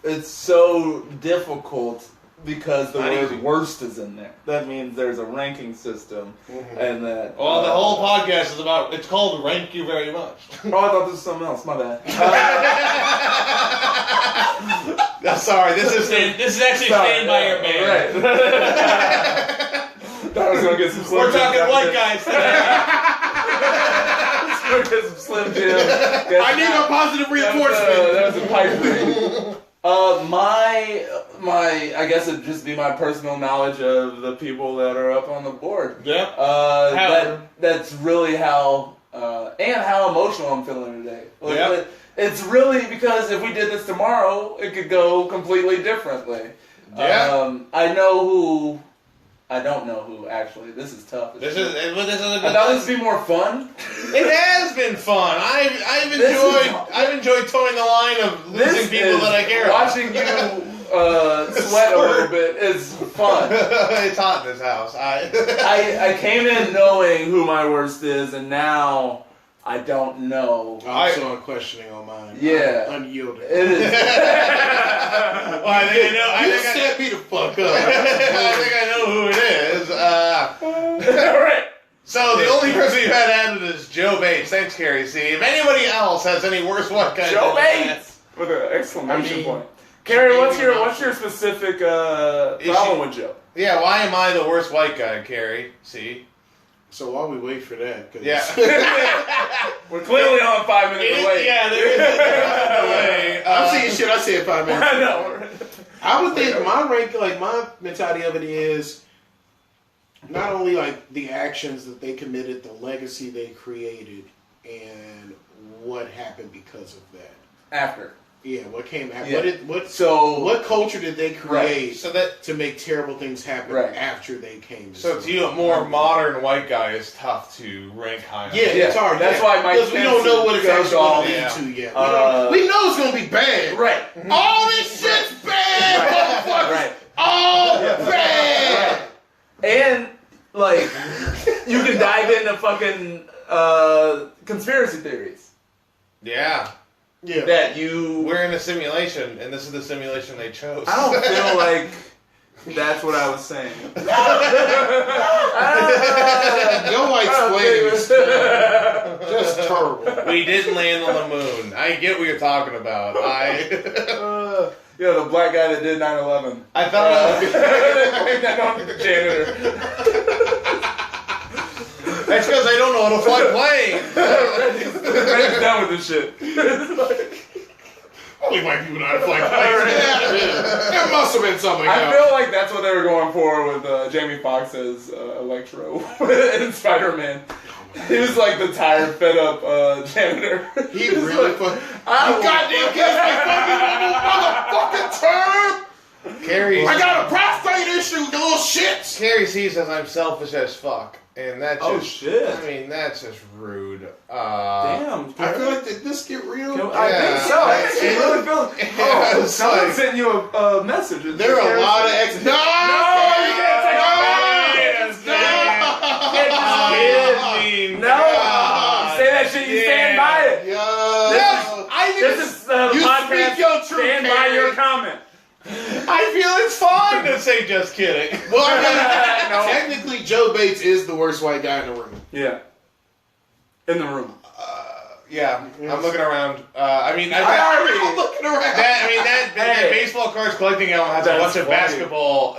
It's so difficult because the Not word easy. worst is in there. That means there's a ranking system, and that. Well, the whole podcast is about. It's called "Rank You Very Much." Oh, I thought this was something else. My bad. Sorry, this is actually Stand By Your Man. Right. Thought I was gonna get some. Slim We're Jims talking after white this. guys today. Let's go get some Slim Jim. I need a positive reinforcement. That was a pipe thing. I guess it'd just be my personal knowledge of the people that are up on the board. Yeah. That's really how, and how emotional I'm feeling today. Like, Yeah. It's really because if we did this tomorrow, it could go completely differently. Yeah. I know who. I don't know who, actually. This is tough. This is a good. I thought this would be more fun. It has been fun. I've enjoyed towing the line of losing people that I care about. Watching you sweat a little bit is fun. It's hot in this house. I came in knowing who my worst is, and now I don't know. I'm still questioning on mine. Yeah. I'm unyielding. It is. Well, I think You set me the fuck up. I think I know who it is. All right. So the only person you've had added is Joe Bates. Thanks, Carrie C. If anybody else has any worse white guy, Joe Bates with an exclamation point. Carrie, what's your specific problem with Joe? Yeah, why am I the worst white guy, Carrie C? So while we wait for that, cause Yeah. We're clearly on 5 minutes away. Yeah, there is a delay. I'm seeing shit I said 5 minutes. I know. I would think my rank, like my mentality of it is not only like the actions that they committed, the legacy they created, and what happened because of that. After. Yeah, what came after? Yeah. What culture did they create So that to make terrible things happen after they came? so to you, a more modern white guy is tough to rank high on. Yeah, it's hard. That's why Mike because we don't know what it's Pence actually goes going to lead to yet. We know it's going to be bad. Right. All this shit's bad, motherfuckers. Right. All bad. And like, you can dive into fucking conspiracy theories. Yeah. Yeah. That you. We're in a simulation, and this is the simulation they chose. I don't feel like that's what I was saying. Your white explaining is just terrible. We didn't land on the moon. I get what you're talking about. Yeah, the black guy that did 9/11. I thought That on the janitor. that's because I don't know how to fly planes. Red's done with this shit. Only white people know how to fly planes. There must have been something I else. feel like that's what they were going for with Jamie Foxx as Electro in Spider-Man. He was like the tired, fed up janitor. He really fucking. You goddamn kids like fucking motherfucking term. Carrie, I got a prostate issue, you little shits. Carrie C says I'm selfish as fuck, and that's just. Oh, shit. I mean, that's just rude. Damn. I feel like did this get real? I think so. I think she really feels. It's Someone like- sent you a message. There are a lot of No, you can't take No, you say that shit, you stand by it. This is the You podcast. speak your truth, Stand by Harry. your comment. I feel it's fine to say just kidding. Well, I mean, No. technically, Joe Bates is the worst white guy in the room. Yeah. In the room. Yeah, I'm looking around. I mean, I'm looking around. That baseball cards collecting album has a That's bunch of basketball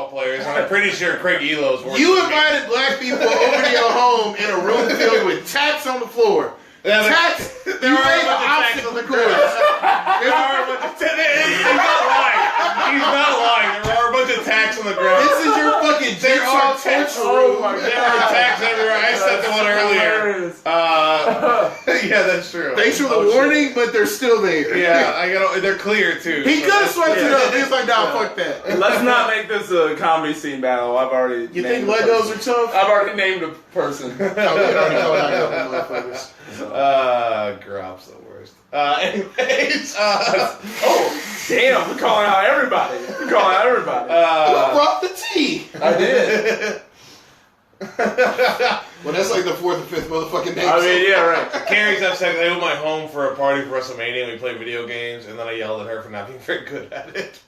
players, and I'm pretty sure Craig Elo's worse. You invited black people over to your home in a room filled with tats on the floor. Tats. You There are made a bunch of tats obstacle on the course. There are a bunch of He's not lying. He's not lying. There are a bunch of tacks on the ground. This is your fucking There are jigsaw tacks. torture room. There are tacks everywhere. I said the one earlier. Yeah, that's true. Thanks for the warning, but they're still there. Yeah, I got. They're clear too. He so could have swiped it yeah. up. He's like, nah, fuck that. Let's not make this a comedy scene battle. I've already. You think named a Legos person. are tough? I've already named a person. No, we already know that, motherfuckers. Grop's the worst. Anyways, Oh, damn! We're calling out everybody. We're calling out everybody. Who brought the tea? I did. Well, that's like the fourth or fifth motherfucking name. I mean, yeah, right. Carrie's upset 'cause I opened my home for a party for WrestleMania and we played video games, and then I yelled at her for not being very good at it.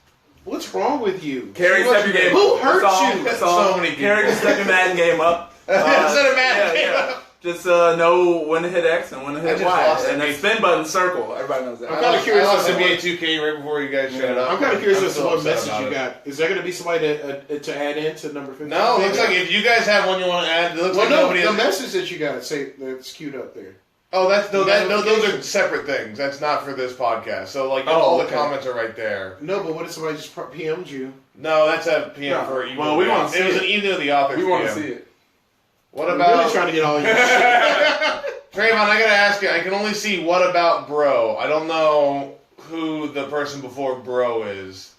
What's wrong with you? Carrie, step your game Who up. hurt That's you? That's So all. many people. Carrie, just step your Madden game up. Instead of Madden game up. Just know when to hit X and when to I hit just Y. lost And it. then spin button circle. Everybody knows that. I'm kinda curious I lost as to NBA 2K right before you guys showed up. I'm kind of curious I'm as to still what upset message about you it. got. Is there going to be somebody to add in to number 15? No, it looks like if you guys have one you want to add, it looks Well, like no, nobody the has. message that you got, say that's queued up there. Oh, those are separate things. That's not for this podcast. So, like, all the comments are right there. No, but what if somebody just PM'd you? No, that's a PM for you. Well, we want to see it. It was an email to the author. We want to see it. What I'm about... really trying to get all your shit. Trayvon, I gotta ask you, I can only see what about bro. I don't know who the person before bro is.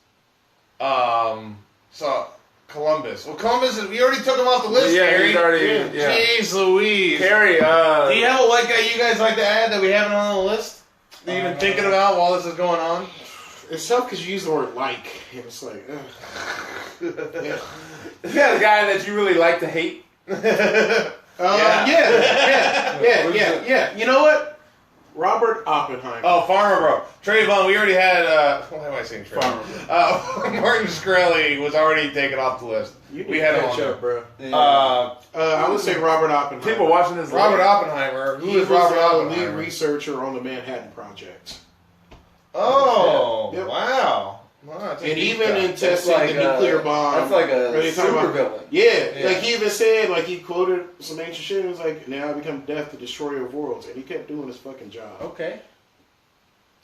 So, Columbus. Well, Columbus, we already took him off the list, Yeah, Harry. he's already... Yeah. Jeez Louise. Harry, Do you have a white guy you guys like to add that we haven't on the list? That you've been thinking about while this is going on? It's tough because you use the word like. And it's like, ugh. Yeah. is that a guy that you really like to hate? Yeah. You know what? Robert Oppenheimer. Oh, Farmer Bro. Trayvon, we already had, why am I saying Trayvon? Martin Shkreli was already taken off the list. We had him on there. bro. Yeah. I would say Robert Oppenheimer. People watching this. Robert Oppenheimer. He Who was is Robert the lead Oppenheimer? researcher on the Manhattan Project. Oh, Yep. wow. Wow, that's a And deep even cut. in testing the nuclear bomb. That's like Are a they talking super about- villain. Yeah, Yeah. like he even said, like he quoted some ancient shit. It was like, "Now I become death, the destroyer of worlds," and he kept doing his fucking job. Okay.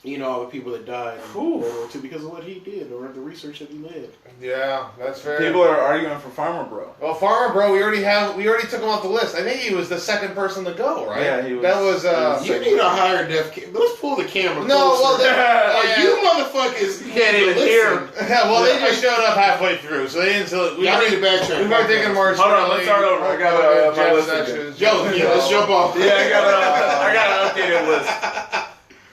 You know, all the people that died in Ooh. World War II because of what he did or the research that he led. Yeah, that's fair. People are arguing for Farmer Bro. Well, Farmer Bro, we already took him off the list. I think he was the second person to go, right? Yeah, he was. That was, You need a higher def cam. Let's pull the camera. No, well, closer. yeah. You motherfuckers can't even hear him. Yeah, well, they just showed up halfway through, so they didn't. So Y'all need to backtrack. We've already taken Mark. Hold on, let's start over. I got my list again. Yo, let's jump off. Yeah, I got an updated list.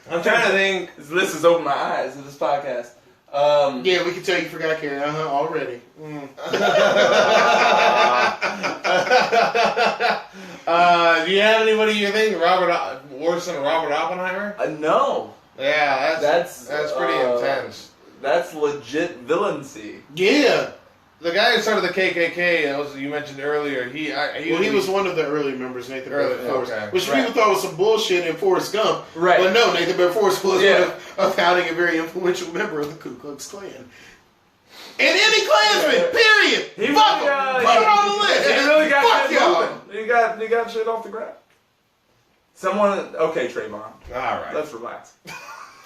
I'm trying to think. This list has opened my eyes to this podcast. Yeah, we can tell you forgot Carrie already. Do you have anybody you think worse than Robert Oppenheimer? No, Yeah, that's pretty intense. that's legit villainy. Yeah. The guy who started the KKK, that was you mentioned earlier. He was one of the early members, Nathan Early, Bedford Forrest, okay. which Right. people thought was some bullshit in Forrest Gump. Right. But no, Nathan Bedford Forrest was Yeah. one of a founding and very influential member of the Ku Klux Klan. And any Klansman, period. He Fuck really, him. Put him on the list. He really got Fuck shit y'all. moving. He got shit off the ground. Okay, Trayvon. All right. Let's relax.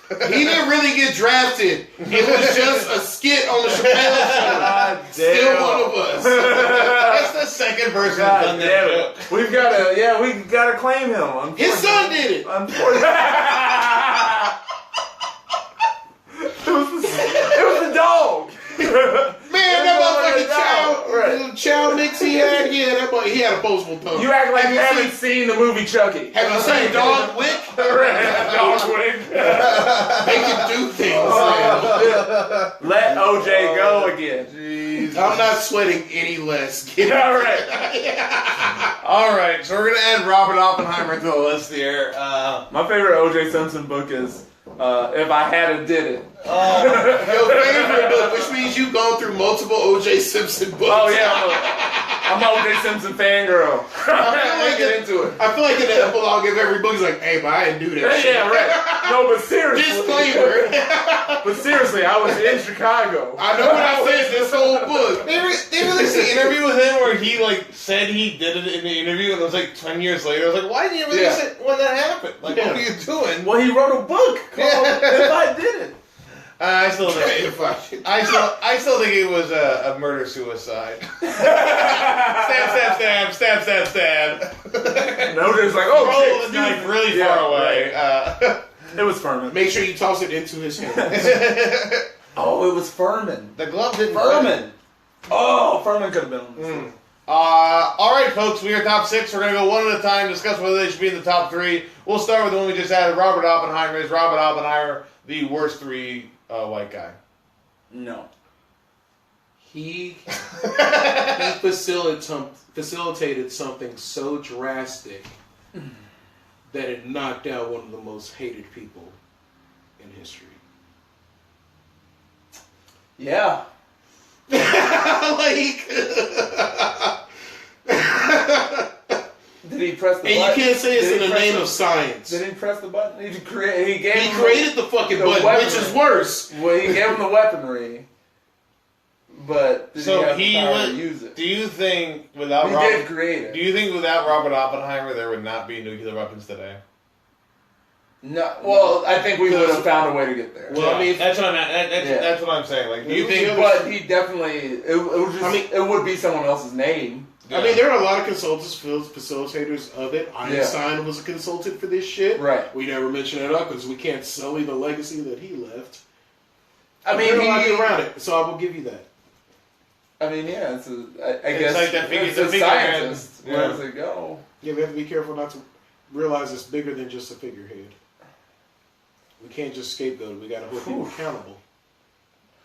He didn't really get drafted. It was just a skit on the Chappelle show. God Still damn. one of us. That's the second person who's God done damn that. it. We gotta claim him. His son did it. Unfortunately. it was the dog. Man, that motherfucking Right. child mix he had, that boy, he had a postal tongue. You act like Have you you haven't seen the movie Chucky. Have you seen Dog Wick? Dog wig. They can do things. Let OJ go again. Jeez. I'm not sweating any less. Get All right. All right, so we're gonna add Robert Oppenheimer to the list here. My favorite OJ Simpson book is If I Hadda Did It. Your favorite book, which means you've gone through multiple O.J. Simpson books. Oh yeah, I'm an OJ Simpson fangirl. I Get into it. feel like in the epilogue of every book, he's like, "Hey, but I didn't do that shit." Yeah, right. No, but seriously. Disclaimer. But seriously, I was in Chicago. I know what I said this whole book. They released an interview with him where he said he did it in the interview, and it was 10 years later. I was like, why didn't you release it when that happened? What are you doing? Well, he wrote a book called If I Did It. I still think If I should- I still think it was a murder suicide. stab. No, there's like, oh, Roll shit, the sniper. dude really Yeah, far away. It was Furman. Make sure you toss it into his hands. Oh, it was Furman. The glove didn't. Furman. Oh, Furman could have been on this list. All right, folks, we are top 6. We're going to go one at a time, discuss whether they should be in the top 3. We'll start with the one we just added, Robert Oppenheimer. Is Robert Oppenheimer the worst 3 white guy? No. He facilitated something so drastic that it knocked out one of the most hated people in history. Yeah. Did he press the And button? you can't say it's Did in he the press name the- of science. Did he press the button? He created He created the fucking the button, weaponry. which is worse. Well, he gave him the weaponry, but did So he have he the power went- to use it? Do you think without He Robert, did create it. do you think without Robert Oppenheimer there would not be nuclear weapons today? No, well, I think we would have found a way to get there. Well, I mean, that's what I'm saying. Like, do you think? But he definitely it would be someone else's name. I mean, there are a lot of facilitators of it. Einstein was a consultant for this shit. Right. We never mention it up because we can't sully the legacy that he left. I mean, there's a lot around it, so I will give you that. I mean, yeah, I It's guess like that it's a scientist. Where does it go? Yeah, we have to be careful not to realize it's bigger than just a figurehead. We can't just scapegoat it. We got to hold people accountable.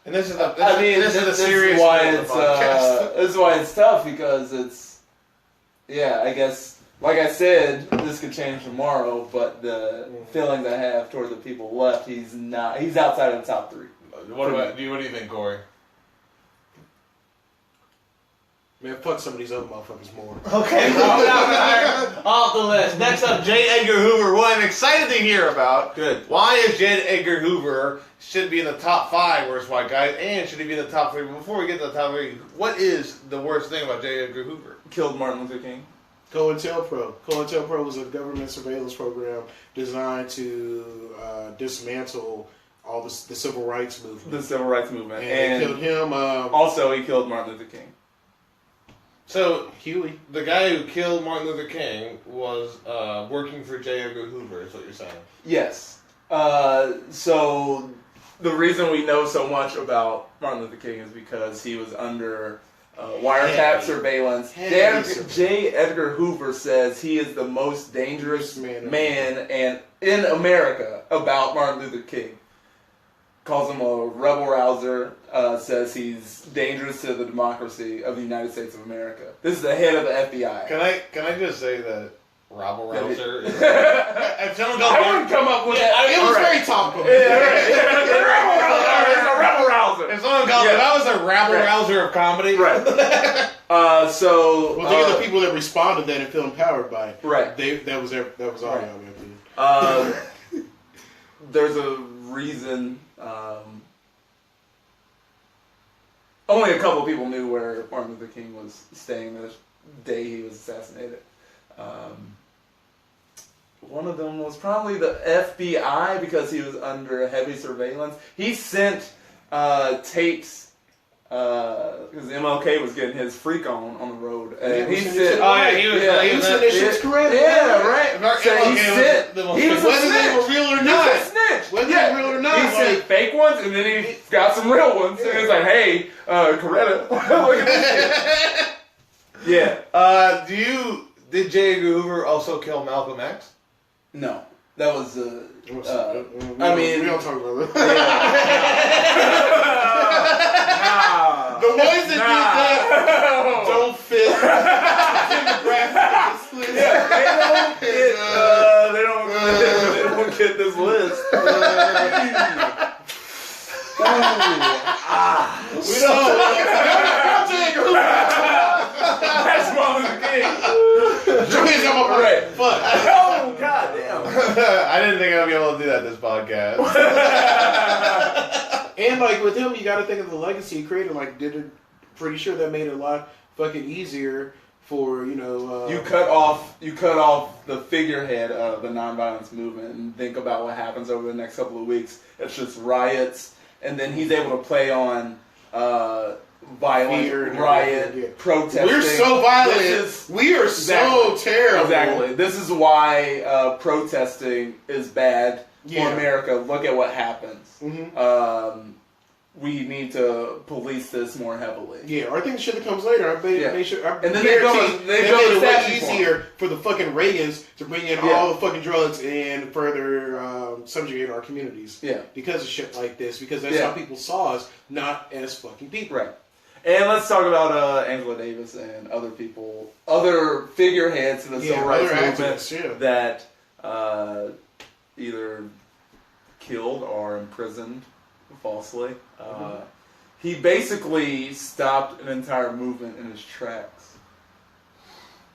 And this is this serious is why podcast. this is why it's tough because it's I guess like I said, this could change tomorrow, but the feelings I have toward the people left, he's outside of the top 3. What do you think, Corey? Man, fuck some of these other motherfuckers more. Okay, off the list. Next up, J. Edgar Hoover, who I'm excited to hear about. Good. Why is J. Edgar Hoover should be in the top 5 worst white guys, and should he be in the top 3? But before we get to the top 3, what is the worst thing about J. Edgar Hoover? Killed Martin Luther King. COINTELPRO. COINTELPRO was a government surveillance program designed to dismantle all the civil rights movement. The civil rights movement. And they killed him. Also, he killed Martin Luther King. So, Huey. The guy who killed Martin Luther King was working for J. Edgar Hoover, is what you're saying. Yes. So, the reason we know so much about Martin Luther King is because he was under wiretap surveillance. J. Edgar Hoover says he is the most dangerous man in America about Martin Luther King. Calls him a rebel rouser, says he's dangerous to the democracy of the United States of America. This is the head of the FBI. Can I just say that rebel rouser is... I wouldn't come up with it. It was very topical. It's a rebel rouser. If someone calls if I was a rabble rouser of comedy... Right. Well, think of the people that responded then and feel empowered by it. Right. That was all y'all. There's a reason... only a couple people knew where Martin Luther King was staying the day he was assassinated. One of them was probably the FBI because he was under heavy surveillance. He sent tapes because MLK was getting his freak on the road, and he said, he said that shit's correct. Yeah, right. So he said he was whether they were real or not. He was a snitch. Whether they were real or not. He sent fake ones, and then he got some real ones. And he was like, "Hey, Coretta, look at this shit." Yeah. Did J. Edgar Hoover also kill Malcolm X? No, that was. We don't talk about that. The ones that did that don't fit demographic. They don't get this list. We don't. That's Martin Luther King. Joey's got my Right. Fuck. Oh, goddamn. I didn't think I'd be able to do that this podcast. And like with him, you got to think of the legacy he created. Like, pretty sure that made it a lot fucking easier for you cut off the figurehead of the nonviolence movement and think about what happens over the next couple of weeks. It's just riots, and then he's able to play on violent riot, protesting. We're so violent. We are so terrible. Exactly. This is why protesting is bad for America. Look at what happens. Mm-hmm. We need to police this more heavily. Yeah, I think the shit that comes later. They should. And then they made it way easier for the fucking Reagans to bring in all the fucking drugs and further subjugate our communities. Yeah, because of shit like this. Because that's how people saw us, not as fucking people. Right. And let's talk about Angela Davis and other people, other figureheads in the civil rights movement that either killed or imprisoned falsely. He basically stopped an entire movement in his tracks.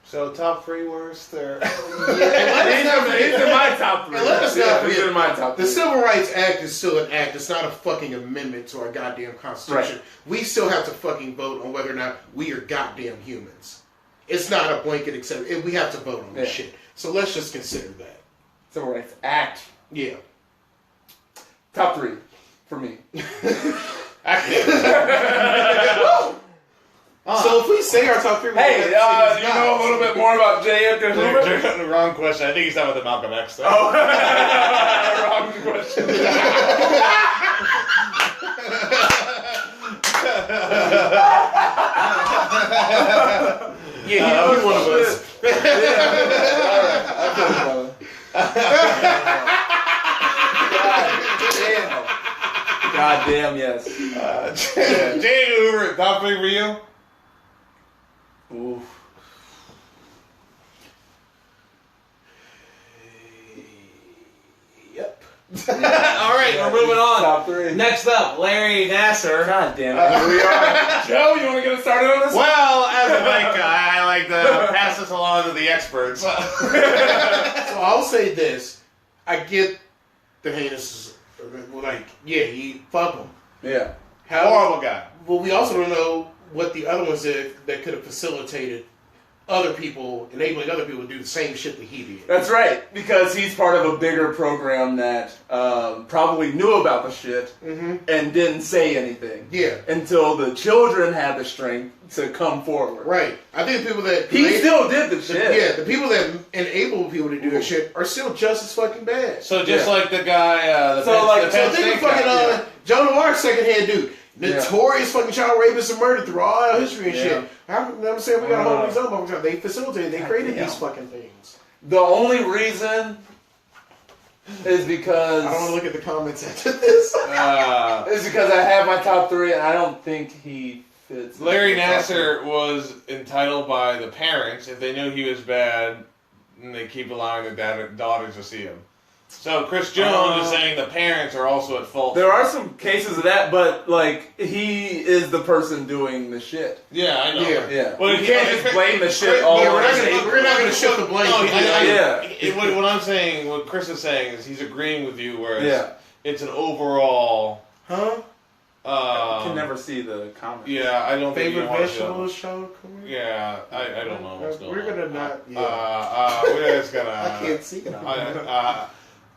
So top 3 worst, or he's in my top 3. Let us not he's in my top 3. The Civil Rights Act is still an act. It's not a fucking amendment to our goddamn Constitution. Right. We still have to fucking vote on whether or not we are goddamn humans. It's not a blanket except we have to vote on this shit. So let's just consider that. Civil Rights Act. Yeah. Top 3 for me. So if we say our top 3, Hey, you know a little bit more about J. Edgar Hoover? The wrong question. I think he's talking about the Malcolm X thing. Oh, wrong question. Yeah, he's one of us. God damn, yes. J. Hoover, top 3 for you? Oof. Yep. All right, we're moving on. Top 3. Next up, Larry Nasser. God damn it. Here we are. Joe, you want to get us started on this? Well, as a white guy, I like to pass this along to the experts. So I'll say this. I get the heinous, like, yeah, he fuck him. Yeah. Horrible guy. Well, we also don't know what the other ones did that could have facilitated other people, enabling other people to do the same shit that he did. That's right, because he's part of a bigger program that probably knew about the shit and didn't say anything. Yeah. Until the children had the strength to come forward. Right. I think the people that... He still did the shit. Yeah, the people that enable people to do that shit are still just as fucking bad. So just like the guy, So think of fucking Joan of Arc's second-hand dude. Notorious fucking child rapist and murdered through all our history and shit. I'm saying we got a whole these other motherfuckers. They facilitated, they created these fucking things. The only reason is because... I don't want to look at the comments after this. Is because I have my top 3 and I don't think he fits. Larry Nasser was entitled by the parents if they knew he was bad, and they keep allowing their daughters to see him. So Chris Jones is saying the parents are also at fault. There are some cases of that, but like he is the person doing the shit. Yeah, I know. Yeah. But you can't just blame the shit all over. We're not going to shift the blame. What I'm saying, what Chris is saying is he's agreeing with you, whereas it's an overall. Huh? I can never see the comments. Yeah, I don't think favorite vegetable show. Yeah, I don't know what's going on. We're gonna not. We're just gonna. I can't see it.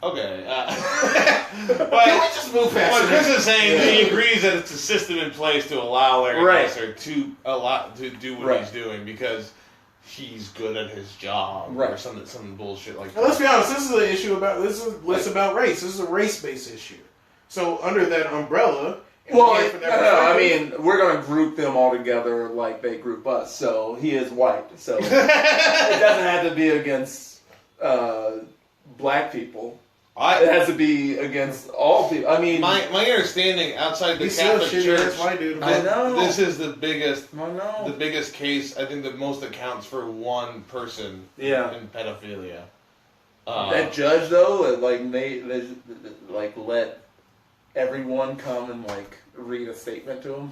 Okay. Can we just move past what it? Chris is saying, he agrees that it's a system in place to allow Larry Nasser to do what he's doing because he's good at his job or some bullshit like that. Now, let's be honest. This is an issue about less about race. This is a race-based issue. So under that umbrella. Well, I mean, we're going to group them all together like they group us. So he is white. So it doesn't have to be against black people. It has to be against all people. I mean, my understanding outside the Catholic Church, I know this is the biggest case. I think that most accounts for one person in pedophilia. That judge though, like let everyone come and like read a statement to him,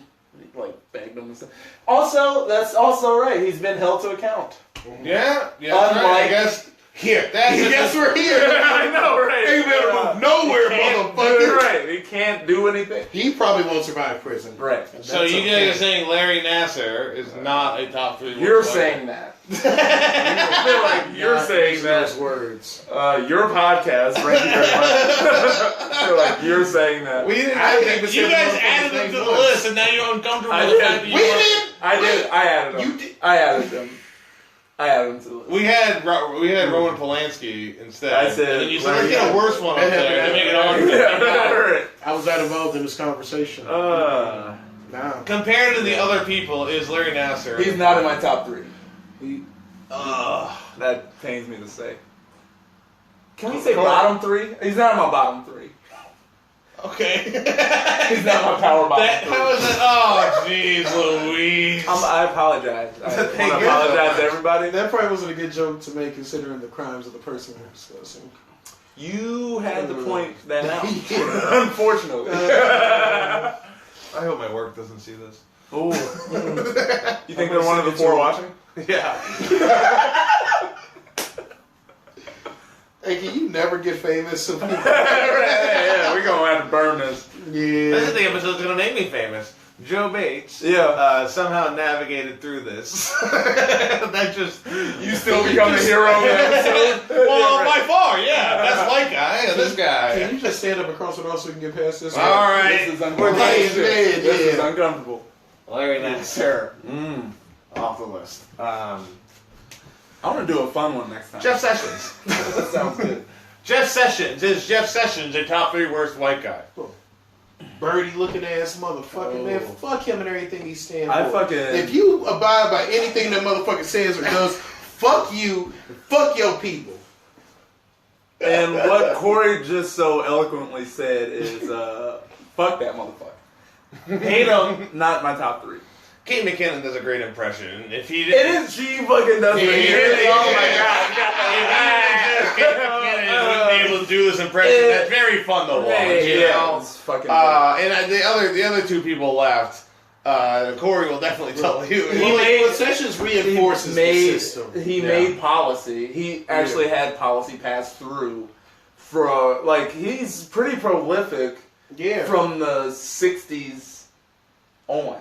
like begged him and stuff. Also, that's also right. He's been held to account. Yeah. Unlike, I guess. Here, guess we're here. I know, right? Ain't better move nowhere, motherfucker. Right, he can't do anything. He probably won't survive prison. Right. So you guys are saying Larry Nasser is not a top 3. You're saying that. I feel like you're saying that. Those words. Your podcast, thank you very much. I feel like you're saying that. We didn't. You guys added them to the list, and now you're uncomfortable with the fact that you did. I did. I added them. You did. I added them. I added them to the list. We had Roman Polanski instead. I said, and then you said, let's get a worse one up there to make it harder. I was not involved in this conversation. Nah. Compared to the other people, is Larry Nasser. He's not in my top 3. That pains me to say. Can we say bottom 3? He's not in my bottom 3. Okay. He's not my power bottom 3. How is it? Oh, jeez, Louise. I apologize. I want to apologize to everybody. That probably wasn't a good joke to make considering the crimes of the person we're discussing. You had to point that out. Unfortunately. I hope my work doesn't see this. Ooh. You think they're one of the 4 watching? Yeah. Hey, can you never get famous? Yeah, we're going to have to burn this. Yeah. This is the episode's going to make me famous. Joe Bates somehow navigated through this. That just... You still become the hero of the episode? Well, by far, yeah. That's white guy. This guy. Can you just stand up across it all so we can get past this? All right. This is uncomfortable. This is uncomfortable. Larry Nassar. Off the list. I want to do a fun one next time. Jeff Sessions. That sounds good. Jeff Sessions. Is Jeff Sessions a top 3 worst white guy? Birdie looking ass motherfucker, man. Fuck him and everything he stands I for. fucking... If you abide by anything that motherfucker says or does, fuck you, fuck your people. And what Corey just so eloquently said is, fuck that motherfucker. Hate him. Not my top 3. Kate McKinnon does a great impression. If he It is, she fucking does it. Oh my god. Kate McKinnon wouldn't be able to do this impression. That's very fun to watch. You know? It's fucking And the other 2 people left. Corey will definitely tell you. Well, Sessions reinforces the system. He made policy. He actually had policy passed through for, like, he's pretty prolific from the 60s on.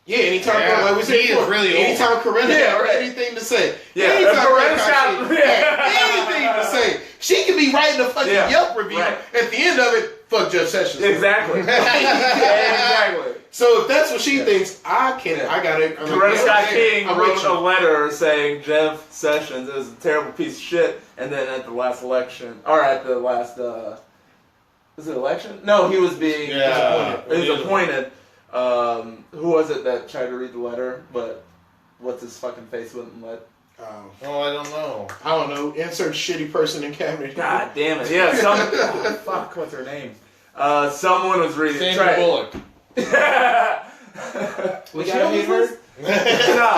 Yeah, anytime, like we said before, really anytime Corinna has anything to say, anytime anything to say, she can be writing a fucking Yelp review. At the end of it, fuck Jeff Sessions. Exactly. Exactly. So if that's what she thinks, I got it. Coretta Scott King wrote a letter saying Jeff Sessions is a terrible piece of shit, and then at the last election, or at the last, was it election? No, he was being appointed. Who was it that tried to read the letter, but what's his fucking face wouldn't let? I don't know. I don't know. Insert shitty person in cabinet. God damn it. Yeah, fuck, what's her name? Someone was reading. Sandra Bullock. We got hate her? No.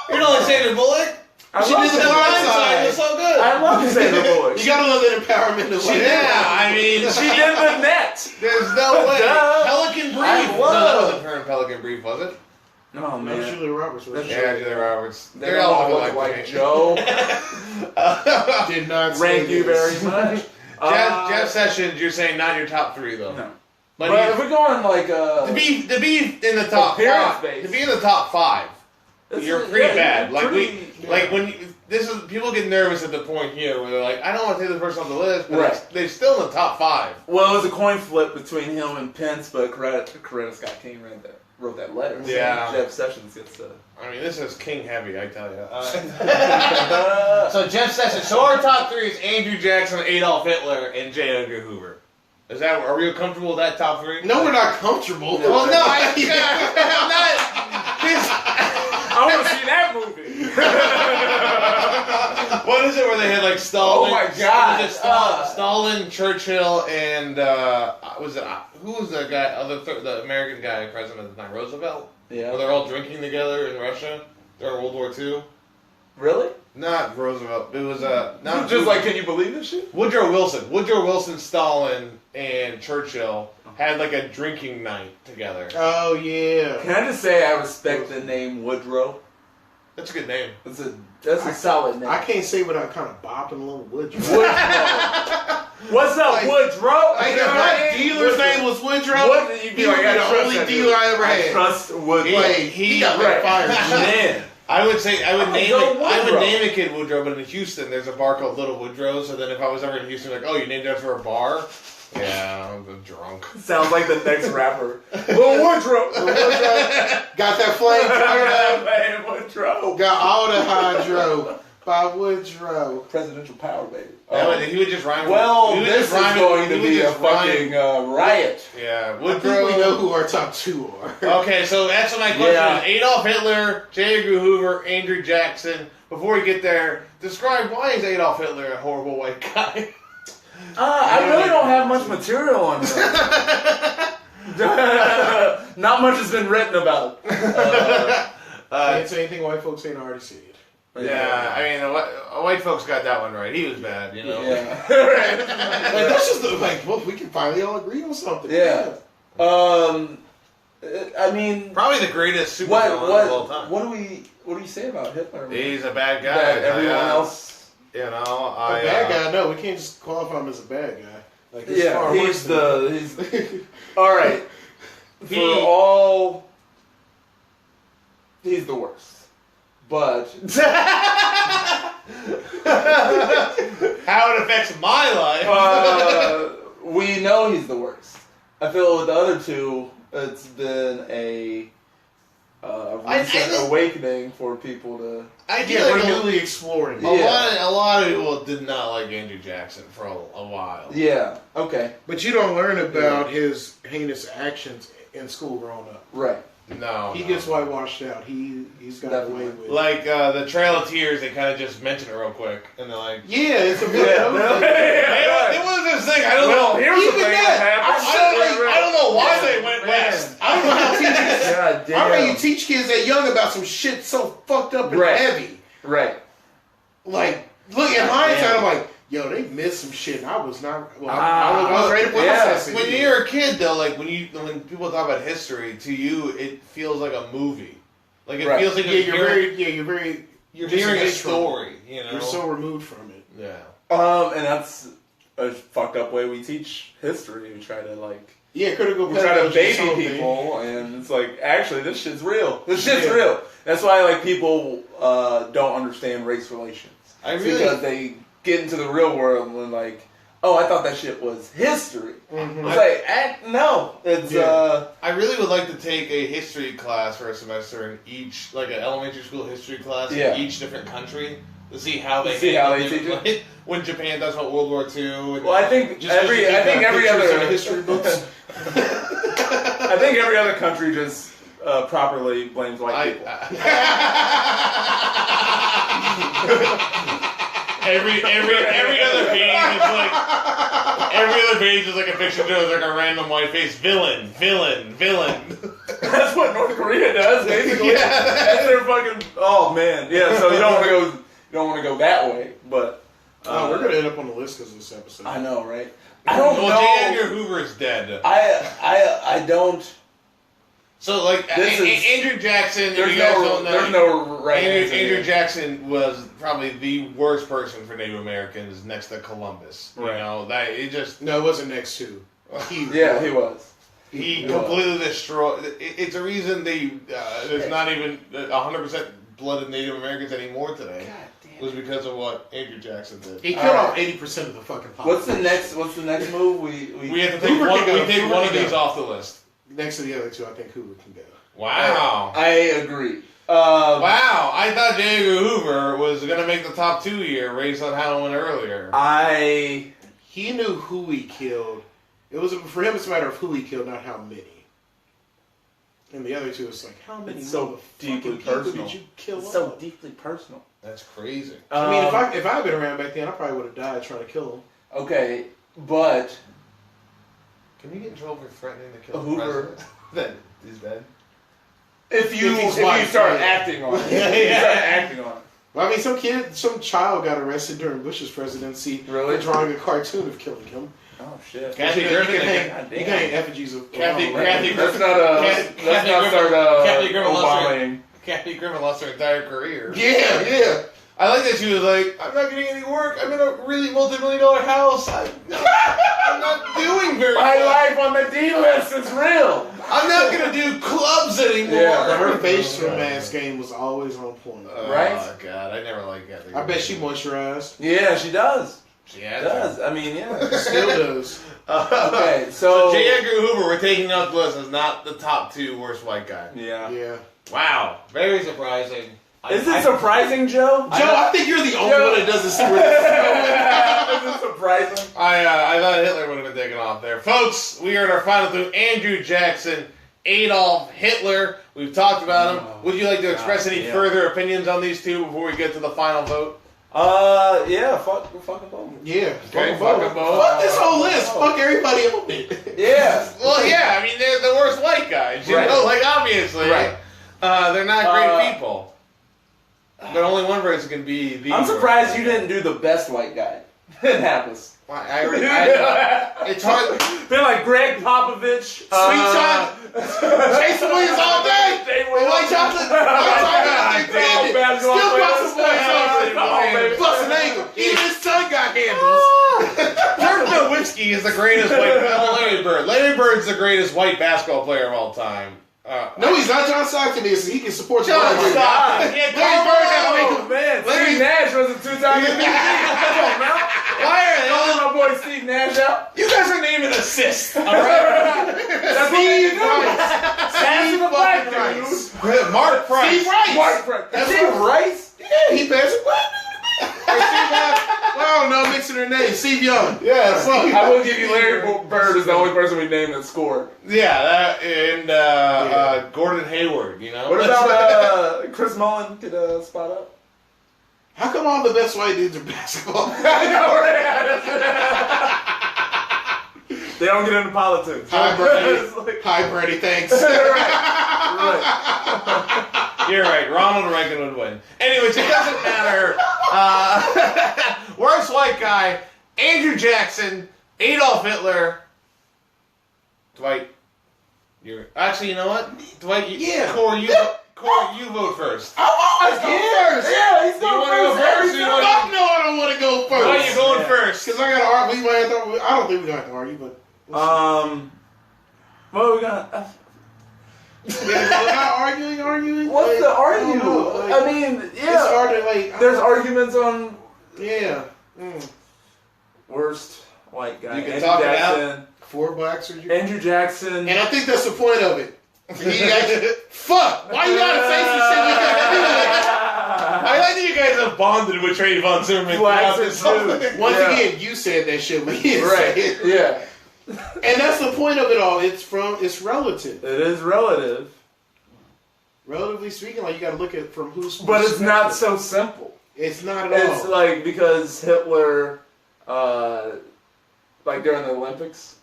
You don't like Sandra Bullock? She did the blind side. It was so good. I love Sandra Bullock. You gotta love that empowerment of women. I mean, She did the net. there's no way. Duh. Pelican Brief. I No, love- that wasn't her in Pelican Brief, was it? Oh No, man. Julia Roberts was. Yeah, Julia Roberts. They all look like Joe. Did not say Thank you this. very much. Jeff Sessions, you're saying not your top 3 though. No. But But if we're going like to be in the top Appearance 5, based. to be in the top 5, you're pretty bad. Like pretty- when this is people get nervous at the point here where they're like, I don't want to take this person off the list, but Right. they're still in the top 5. Well, it was a coin flip between him and Pence, but Coretta Scott King wrote that letter. So Yeah. Jeff Sessions gets to. I mean, this is king heavy, I tell you. So Jeff Sessions. So our top 3 is Andrew Jackson, Adolf Hitler, and J. Edgar Hoover. Are we comfortable with that top 3? No, we're not comfortable. No. Well, no, I'm not. I want to see that movie. What is it where they had like Stalin? Oh my God. Was it Stalin, Churchill, and was it who was the guy? The American guy, president at the time, Roosevelt. Yeah. Where they're all drinking together in Russia during World War II. Really? Not Roosevelt. It was not Just like, can you believe this shit? Woodrow Wilson, Stalin, and Churchill had like a drinking night together. Oh yeah. Can I just say I respect the name Woodrow? That's a good name. That's a solid name. I can't say without kind of bopping a little Woodrow. What's up, Like- Woodrow? Like if my dealer's name was Woodrow, What? You'd be he like, would I be the trust only that dealer dude. I ever I had. trust Woodrow. Like he got that fire. Man. I would name go it. I would Woodrow. name a kid Woodrow, but in Houston, there's a bar called Little Woodrow. So then, if I was ever in Houston, like, oh, you named after a bar? Yeah, I'm drunk. Sounds like the next rapper. Lil Woodrow. Got that flame turned up. Man, Woodrow. Got all the hydro by Woodrow. Presidential power, baby. He would just rhyme. Well, he would this just rhyme is going to he would be a just rhyme- fucking riot. Yeah, I think we Woodrow. know who our top 2 are. Okay, so answer my question: Yeah. is Adolf Hitler, J. Edgar Hoover, Andrew Jackson. Before we get there, describe why is Adolf Hitler a horrible white guy? I really don't have much material on him. Not much has been written about. Can't say anything white folks ain't already said. Yeah, I mean, white folks got that one right. He was bad, you know. Yeah. Like that's just well, we can finally all agree on something. Yeah. I mean, Probably the greatest supervillain of all time. what do you say about Hitler? He's a bad guy. That everyone else. You know, A bad guy, no, we can't just qualify him as a bad guy. Like, it's far Yeah, worse he's than all right. For all but How it affects my life. we know he's the worst. I feel with the other two, it's been a recent awakening for people to. We're newly exploring. A lot of people did not like Andrew Jackson for a while. Yeah. Okay. But you don't learn about his heinous actions in school growing up. Right. No. He gets whitewashed out. He's got away with. Like the Trail of Tears, they kind of just mention it real quick, and they're like, Yeah, it's a it was this thing. I don't know. Here's the thing that happened. I don't know why they went west. I don't know how teachers. God damn. I don't know you teach kids that young about some shit so fucked up and Right. heavy. Right. Like, look in hindsight, I'm like, yo, they missed some shit. And I was not. Well, I was ready to process it. When you're a kid, though, like when people talk about history, to you it feels like a movie. Like it feels like you're hearing a story. You know, You're so removed from it. Yeah. And that's a fucked up way we teach history. We try to Critical we try to pedagogy is baby something. people, and it's like, actually, this shit's real. This shit's real. That's why people don't understand race relations. Because they get into the real world and like, oh, I thought that shit was history. Mm-hmm. It's like, no, it's I really would like to take a history class for a semester in each, like an elementary school history class in each different country to see how they teach it. When Japan does about World War II. And well, I think every other history books. I think every other country just properly blames white people. Every other page is like a picture of like a random white face villain. That's what North Korea does, basically. That's their fucking. Oh man, yeah. So you don't want to go that way, but. We're gonna end up on the list because of this episode. I know, right? I don't know. J. Edgar Hoover is dead. I don't. So like Andrew Jackson, There's no right answer Andrew here. Jackson was probably the worst person for Native Americans next to Columbus. Right. You know that it just No, it wasn't next to. He was. He completely destroyed. It's a reason there's not even 100% blooded Native Americans anymore today. God damn. It was because of what Andrew Jackson did. He killed off 80% of the fucking population. What's the next move? We have to take Hoover one. can go. We take Hoover one of can these go. off the list. Next to the other two, I think Hoover can go. Wow. I agree. Wow, I thought J. Edgar Hoover was going to make the top 2 here, based on how it went earlier. He knew who he killed. For him, it's a matter of who he killed, not how many. And the other two, it's like, how many It's so deeply people personal. did you kill It's off? so deeply personal. That's crazy. I mean, if I had been around back then, I probably would have died trying to kill him. Okay, but Can you get in trouble for threatening to kill Hoover- the president? That is dead. if you start acting on it, Well, I mean, some child got arrested during Bush's presidency Really? for drawing a cartoon of killing him. Oh shit! Kathy You Griffin. can hang effigies of Kathy Obama. Let's not start Obamaing. Kathy Griffin lost her entire career. Yeah. I like that she was like, I'm not getting any work. I'm in a really multi-million-dollar house. I'm not doing very My well. life on the D list is real. I'm not going to do clubs anymore. Yeah. Her facial mask game was always on point. Right? Oh, God. I never liked Kathy I bet she moisturized. Yeah, she does. She She had does. I mean, yeah. Still does. Okay, So J. Edgar Hoover, we're taking off the list as not the top 2 worst white guy. Yeah. Yeah. Wow. Very surprising. Is it surprising, Joe? Joe, I think you're the only one that doesn't see where this is going. Is it surprising? I thought Hitler would have been taken off there. Folks, we are in our final 2. Andrew Jackson, Adolf Hitler. We've talked about him. Would you like to express any further opinions on these 2 before we get to the final vote? Yeah, fucking vote. Yeah. Okay, Fuck fucking vote. Fuck this whole list. Fuck everybody on it. Yeah. Well, yeah, I mean, they're the worst white guys. You Right. know, like, obviously. Right. They're not great people. But only one person can be the I'm surprised worst you white didn't do the best white guy in Hapless. guy. It's hard. They're like Greg Popovich, Sweet shot. Jason Williams all day. White chocolate. basketball Still players. busting boys off. Oh, baby. Busting ankle. Even his son got handles. Dirk Nowitzki is the greatest white. Larry Bird. Larry Bird's the greatest white basketball player of all time. No, he's not. John Stockton is. He can support John Larry Bird. Stockton. Yeah, Larry Bird had to make him. Man, Steve Nash was a 2-time MVP. Come on, man. Why are they Calling all? my boy Steve Nash out. You guys are naming assists. All right. That's what you do. Passing the black dude. Mark Price. Steve Rice. Mark Price. That's Steve right. Rice? Yeah, he passed it. I don't know, mixing their names. Steve Young. Yeah, fuck. I will give you Larry Bird is the only person we named that scored. Yeah, that and Gordon Hayward. You know. What about Chris Mullin could spot up? How come all the best white dudes are basketball? I know, right? They don't get into politics. Hi, Bernie. It's like- Hi, Bernie. Thanks. right. You're right. Ronald Reagan would win. Anyways, it doesn't matter. Worst white guy: Andrew Jackson, Adolf Hitler, Dwight. You're actually, you know what? Dwight. Yeah. Corey, you vote first. I always go first. Yeah, he's You want to go first? Or you wanna- Fuck no, I don't want to go first. Why are you going first? Because I got to argue. We might have to, I don't think we're going to have to argue, but. Well, we got. We're not arguing. What's Like, the I don't argue? know, like, I mean, It's yeah. hard to, like. There's arguments on Yeah. worst white guy. You can Andrew talk it Jackson. 4 bucks or you. Andrew Jackson. And I think that's the point of it. Fuck! Why you gotta say some shit we gotta do it? I like that you guys have bonded with Trayvon Zimmerman throughout Blacks this and whole Jews. Once Yeah. again, you said that shit. We didn't Right. say it. Yeah. And that's the point of it all. It's relative. It is relative. Relatively speaking, like you gotta look at from who's. But it's not so simple. It's not at It's all. like because Hitler, like during the Olympics,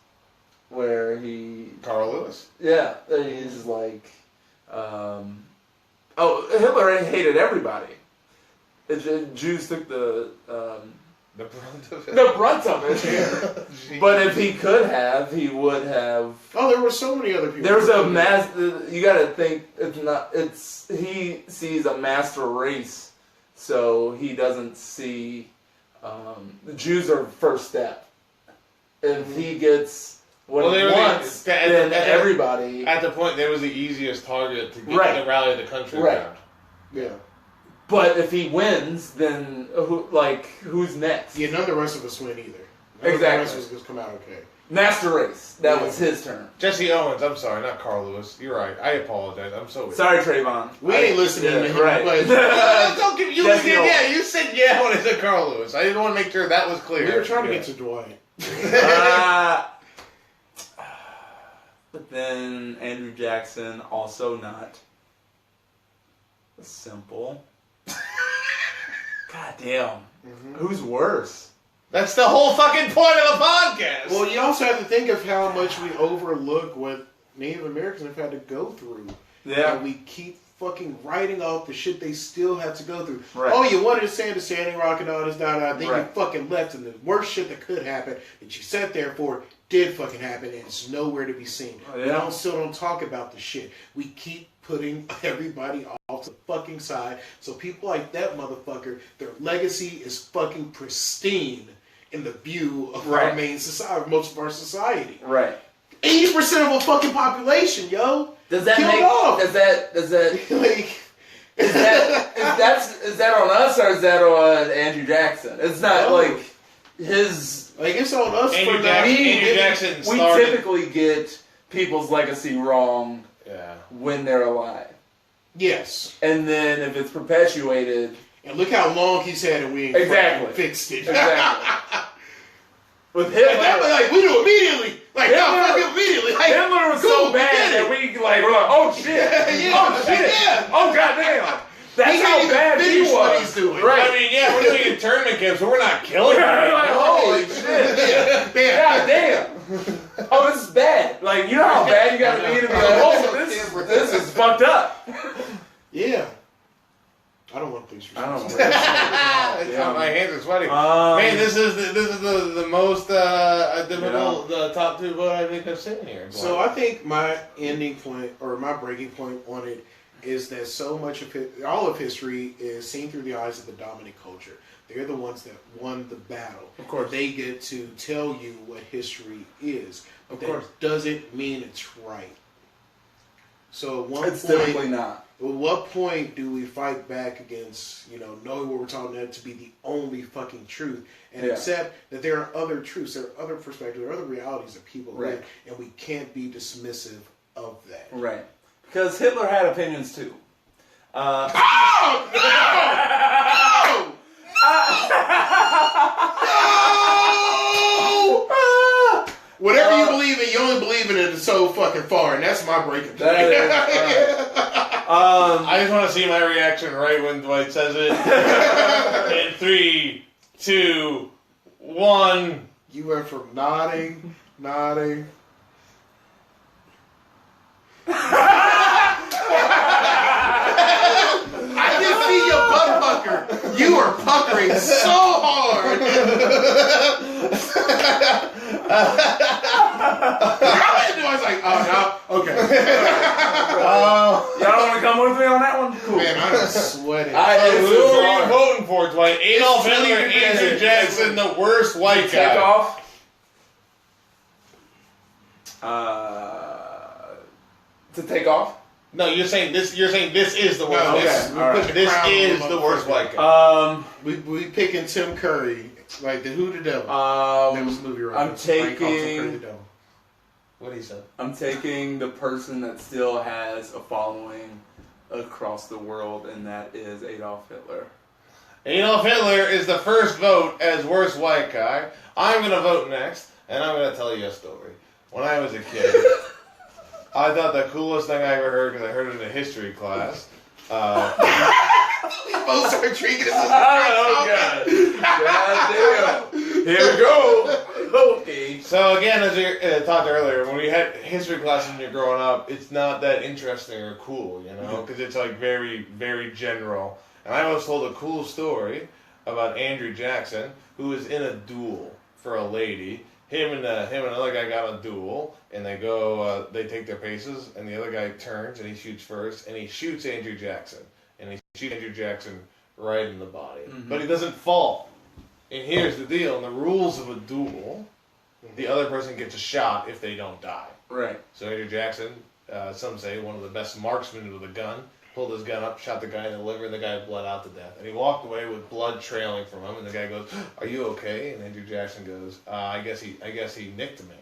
where he, Carl Lewis. yeah, he's like, Hitler hated everybody. Jews took the brunt of it. the brunt of it. But if he could have, he would have. Oh, there were so many other people. There's a mass. You got to think. It's not. It's he sees a master race, so he doesn't see. The Jews are first step. If he gets what Well, they he were wants, then everybody. At the point, they was the easiest target to get Right. to rally the country Right. around. Yeah. But if he wins, then who's next? Yeah, none of the rest of us win either. None Exactly. of the rest of us just come out okay. Master race. That Yeah. was his turn. Jesse Owens. I'm sorry, not Carl Lewis. You're right. I apologize. I'm so. Sorry, Trayvon. We ain't listening to him. Right. But Don't give you. Jesse Owens. Yeah, you said yeah when I said Carl Lewis. I didn't want to make sure that was clear. we were trying to get to Dwight. But then Andrew Jackson, also not simple. God damn. Who's worse? That's the whole fucking point of the podcast. Well, you also have to think of how much we overlook what Native Americans have had to go through. Yeah. And we keep fucking writing off the shit they still have to go through. Right. Oh, you wanted to say the Standing Rock and all this, then you Right. fucking left, and the worst shit that could happen that you sat there for did fucking happen, and it's nowhere to be seen. Oh, yeah. We still don't talk about the shit. We keep putting everybody off to the fucking side, so people like that motherfucker, their legacy is fucking pristine in the view of our Right. main society, most of our society. Right. 80% of a fucking population, yo. Does that Killed make off. does that Like, is that on us or is that on Andrew Jackson? It's not No. like his. like it's on us Andrew for Jackson, not. Andrew Jackson We started. typically get people's legacy wrong Yeah. when they're alive, Yes. and then if it's perpetuated, And look how long he's had and we ain't Exactly. fucking fixed it. exactly. With And that Hitler, was like, we do immediately. Like, no, Hitler- fucking immediately. Like, Hitler was cool, so we bad did that it. we're like, oh shit, Yeah. oh shit, Yeah. oh goddamn. That's He how can't even bad he finish what was. he's doing. Right. I mean, yeah, we're doing internment camps, but we're not killing You're like, him. holy shit. Yeah. God damn. Oh, this is bad. Like, you know how bad you gotta be to be like, oh, this is fucked up. Yeah. I don't want police I don't know. It's not- my hands are sweating. Man, this is the most difficult top 2 vote I think I've seen here. So I think my ending point, or my breaking point on it, is that so much of all of history is seen through the eyes of the dominant culture. They're the ones that won the battle. Of course. They get to tell you what history is. But Of that course. doesn't mean it's right. So at one It's point, typically not. at what point do we fight back against, knowing what we're talking about to be the only fucking truth and accept that there are other truths, there are other perspectives, there are other realities that people live, and we can't be dismissive of that. Right. Because Hitler had opinions too. Whatever you believe in, you only believe in it so fucking far, and that's my breaking point. I just want to see my reaction right when Dwight says it. In 3, 2, 1. You went from nodding. I can see your butt pucker. You are puckering so hard. I was like, oh no, okay. Y'all don't want to come with me on that one? Cool. Man, I'm sweating. Who are you voting for, Dwight? Adolf Hitler, Andrew Jackson, the worst white guy. Take off. To take off? No, you're saying this. You're saying this is the worst. No, white this- guy. we All put right. the This crown on is the the worst white guy. We picking Tim Curry, like who the devil. That was the movie, right? I'm taking. What he said? I'm taking the person that still has a following across the world, and that is Adolf Hitler. Adolf Hitler is the first vote as worst white guy. I'm going to vote next, and I'm going to tell you a story. When I was a kid, I thought the coolest thing I ever heard, because I heard it in a history class. We both started drinking this. Oh, God. Goddamn. Here we go. Okay. So again, as we talked earlier, when we had history classes when you're growing up, it's not that interesting or cool, because it's like very, very general. And I was told a cool story about Andrew Jackson, who was in a duel for a lady. Him and another guy got a duel, and they go, they take their paces, and the other guy turns and he shoots first, and he shoots Andrew Jackson, and he shoots Andrew Jackson right in the body, but he doesn't fall. And here's the deal: in the rules of a duel, the other person gets a shot if they don't die. Right. So Andrew Jackson, some say one of the best marksmen with a gun, pulled his gun up, shot the guy in the liver, and the guy bled out to death. And he walked away with blood trailing from him, and the guy goes, "Are you okay?" And Andrew Jackson goes, I guess he nicked me.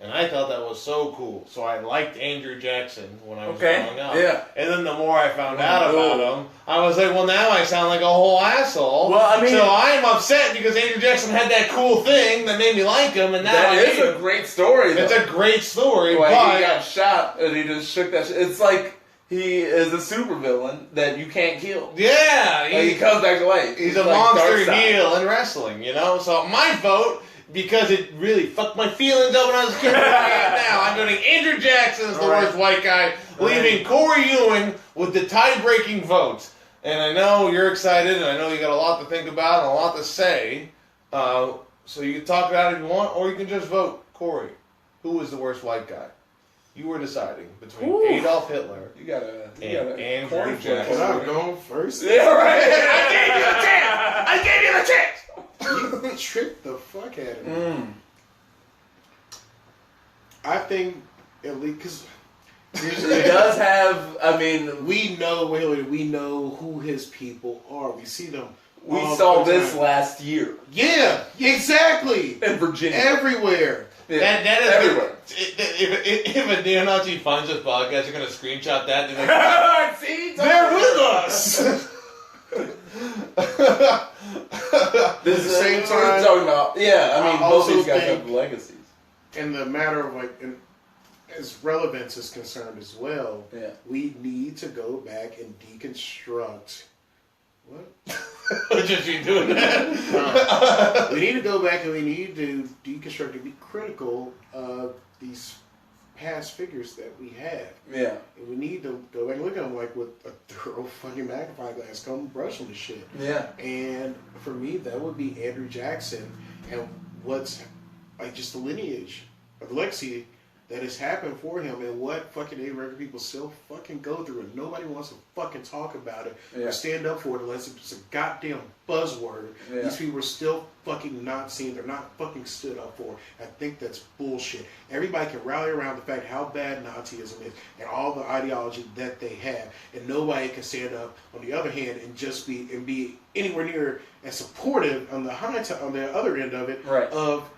And I thought that was so cool. So I liked Andrew Jackson when I was growing up. Yeah. And then the more I found out about him, I was like, well, now I sound like a whole asshole. Well, I mean, so I'm upset because Andrew Jackson had that cool thing that made me like him, and now that is a great story, though. It's a great story, Like, but he got shot, and he just shook that shit. It's like he is a supervillain that you can't kill. yeah, Like, he comes back to life. he's a like monster Darkseid. heel in wrestling, So my vote, because it really fucked my feelings up when I was a kid, now I'm voting Andrew Jackson as the worst white guy, leaving Corey Ewing with the tie-breaking vote. And I know you're excited, and I know you got a lot to think about and a lot to say. So you can talk about it if you want, or you can just vote Corey. Who was the worst white guy? You were deciding between Adolf Hitler You gotta and corn Andrew flip. Jackson. Can I go first? Yeah, right. I gave you the chance! You tricked the fuck out of me. I think, at least, because He does have, I mean, we know who his people are. We see them. we all saw the this time. last year Yeah, exactly. in Virginia. Everywhere. Yeah, That is everywhere. If a neo-Nazi finds this podcast, you're going to screenshot that and be like, See? They're with us. This At the is same what we're time, talking about. Yeah, I mean, I both also these guys think- have legacies. In the matter of as relevance is concerned as well, Yeah. we need to go back and deconstruct. What? just you doing that. We need to go back and we need to deconstruct and be critical of these past figures that we have. Yeah. And we need to go back and look at them like with a thorough fucking magnifying glass, come brush on the shit. Yeah. And for me, that would be Andrew Jackson and what's like just the lineage of the legacy that has happened for him and what fucking American people still fucking go through, and nobody wants to fucking talk about it or stand up for it unless it's a goddamn buzzword. Yeah. These people are still fucking not seen. They're not fucking stood up for. I think that's bullshit. Everybody can rally around the fact how bad Nazism is and all the ideology that they have, and nobody can stand up on the other hand and just be anywhere near as supportive on the on the other end of it of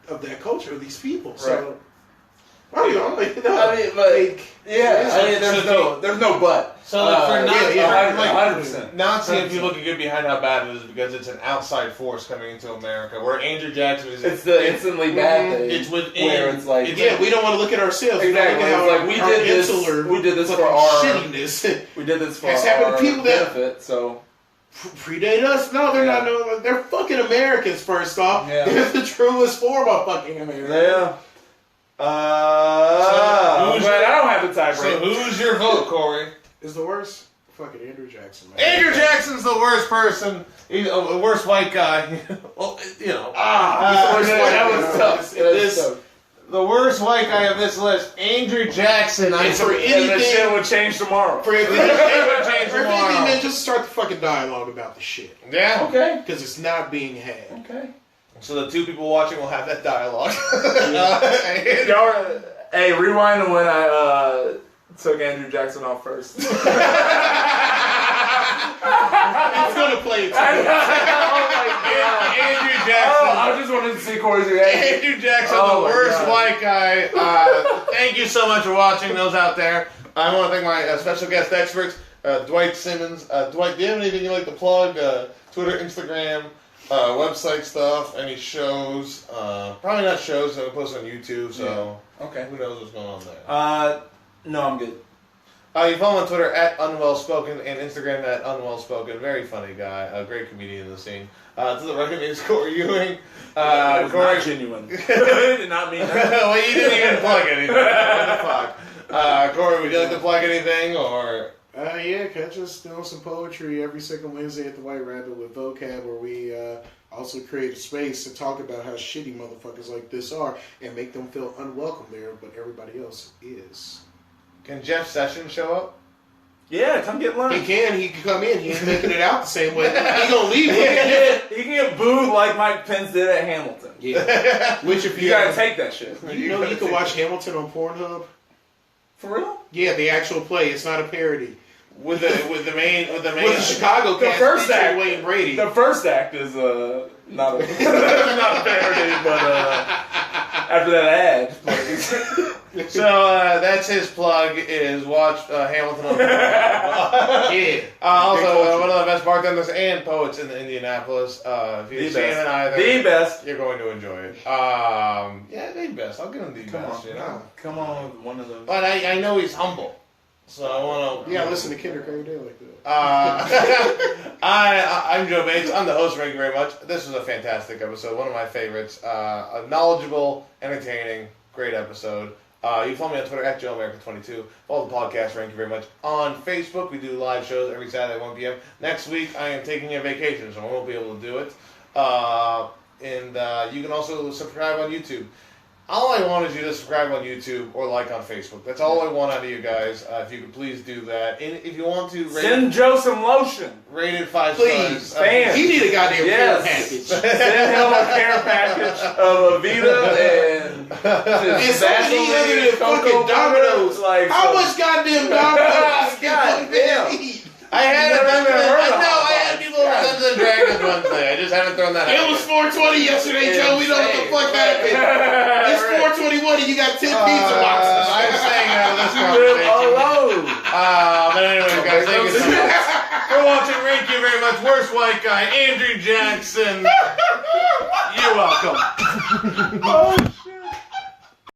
that culture of these people. So. There's no but. So for Nazi, 100%. Nazi, if you look at behind how bad it is, because it's an outside force coming into America. Where Andrew Jackson is, it's the instantly bad thing. It's within. Where it's like, we don't want to look at ourselves. Exactly. It's like we did this for our shittiness. We did this for our happened to people benefit. So. Predate us? No, they're not. No, they're fucking Americans. First off, they're the truest form of fucking America. Yeah. I don't have the tiebreaker. So who's your vote, Corey? Is the worst? Fucking Andrew Jackson. Man. Andrew Jackson's the worst person. He's the worst white guy. Well, you know. That was tough. The worst white guy of this list, Andrew Jackson. For anything, and the shit would change tomorrow. For anything, man, just start the fucking dialogue about the shit. Yeah. Okay. Because it's not being had. Okay. So the two people watching will have that dialogue. Hey, rewind to when I took Andrew Jackson off first. It's gonna play it. Oh my god, Andrew Jackson. I just wanted to see Corey's reaction. Andrew Jackson, the worst white guy. Thank you so much for watching, those out there. I want to thank my special guest experts, Dwight Simmons. Dwight, do you have anything you'd like to plug? Twitter, Instagram, website stuff, any shows? Probably not shows, so we post on YouTube, so who knows what's going on there. No, I'm good. You follow him on Twitter at UnwellSpoken and Instagram at UnwellSpoken. Very funny guy, a great comedian in the scene. To the right of me is Corey Ewing. Corey, not genuine. Did not mean that. Well, you didn't even plug anything. What the fuck? Corey, would you like to plug anything, or? Catch us doing some poetry every second Wednesday at the White Rabbit with Vocab, where we also create a space to talk about how shitty motherfuckers like this are and make them feel unwelcome there, but everybody else is. Can Jeff Sessions show up? Yeah, come get lunch. He can come in. He ain't making it out the same way. He gonna leave. He can get booed like Mike Pence did at Hamilton. Yeah. Which if you gotta take that shit. You know you can watch Hamilton on Pornhub. For real? Yeah, the actual play. It's not a parody. With the Chicago cast. The first act, Wayne Brady. The first act is not a not a parody, but after that ad. So that's his plug, is watch Hamilton on also, one of the best bartenders and poets in Indianapolis. If you've seen him in either, the best, you're going to enjoy it. The best. I'll give him the best. Come on, with one of those. But I know he's humble, so I want to. Yeah, listen to Kinder Craig Day like that. I'm Joe Bates. I'm the host. Thank you very much. This was a fantastic episode. One of my favorites. Knowledgeable, entertaining, great episode. You can follow me on Twitter at JoeAmerica22. Follow the podcast, thank you very much. On Facebook, we do live shows every Saturday at 1 p.m. Next week, I am taking a vacation, so I won't be able to do it. And you can also subscribe on YouTube. All I want is you to subscribe on YouTube or like on Facebook. That's all I want out of you guys. If you could please do that. And if you want to send Joe some lotion. Rate it 5 please, stars. Fans. He need a goddamn care package. Send him a care package of Avita and something other than fucking Domino's. Like, how much goddamn Domino's? Goddamn. I had people Dungeons and Dragons Wednesday. I just haven't thrown that out. It was 420 yesterday, Joe. We know what the fuck happened. It's 421 and you got 10 pizza boxes. I'm staying out of this conversation. But anyway, guys, thank you so much for watching. Thank you very much. Worst white guy, Andrew Jackson. You're welcome.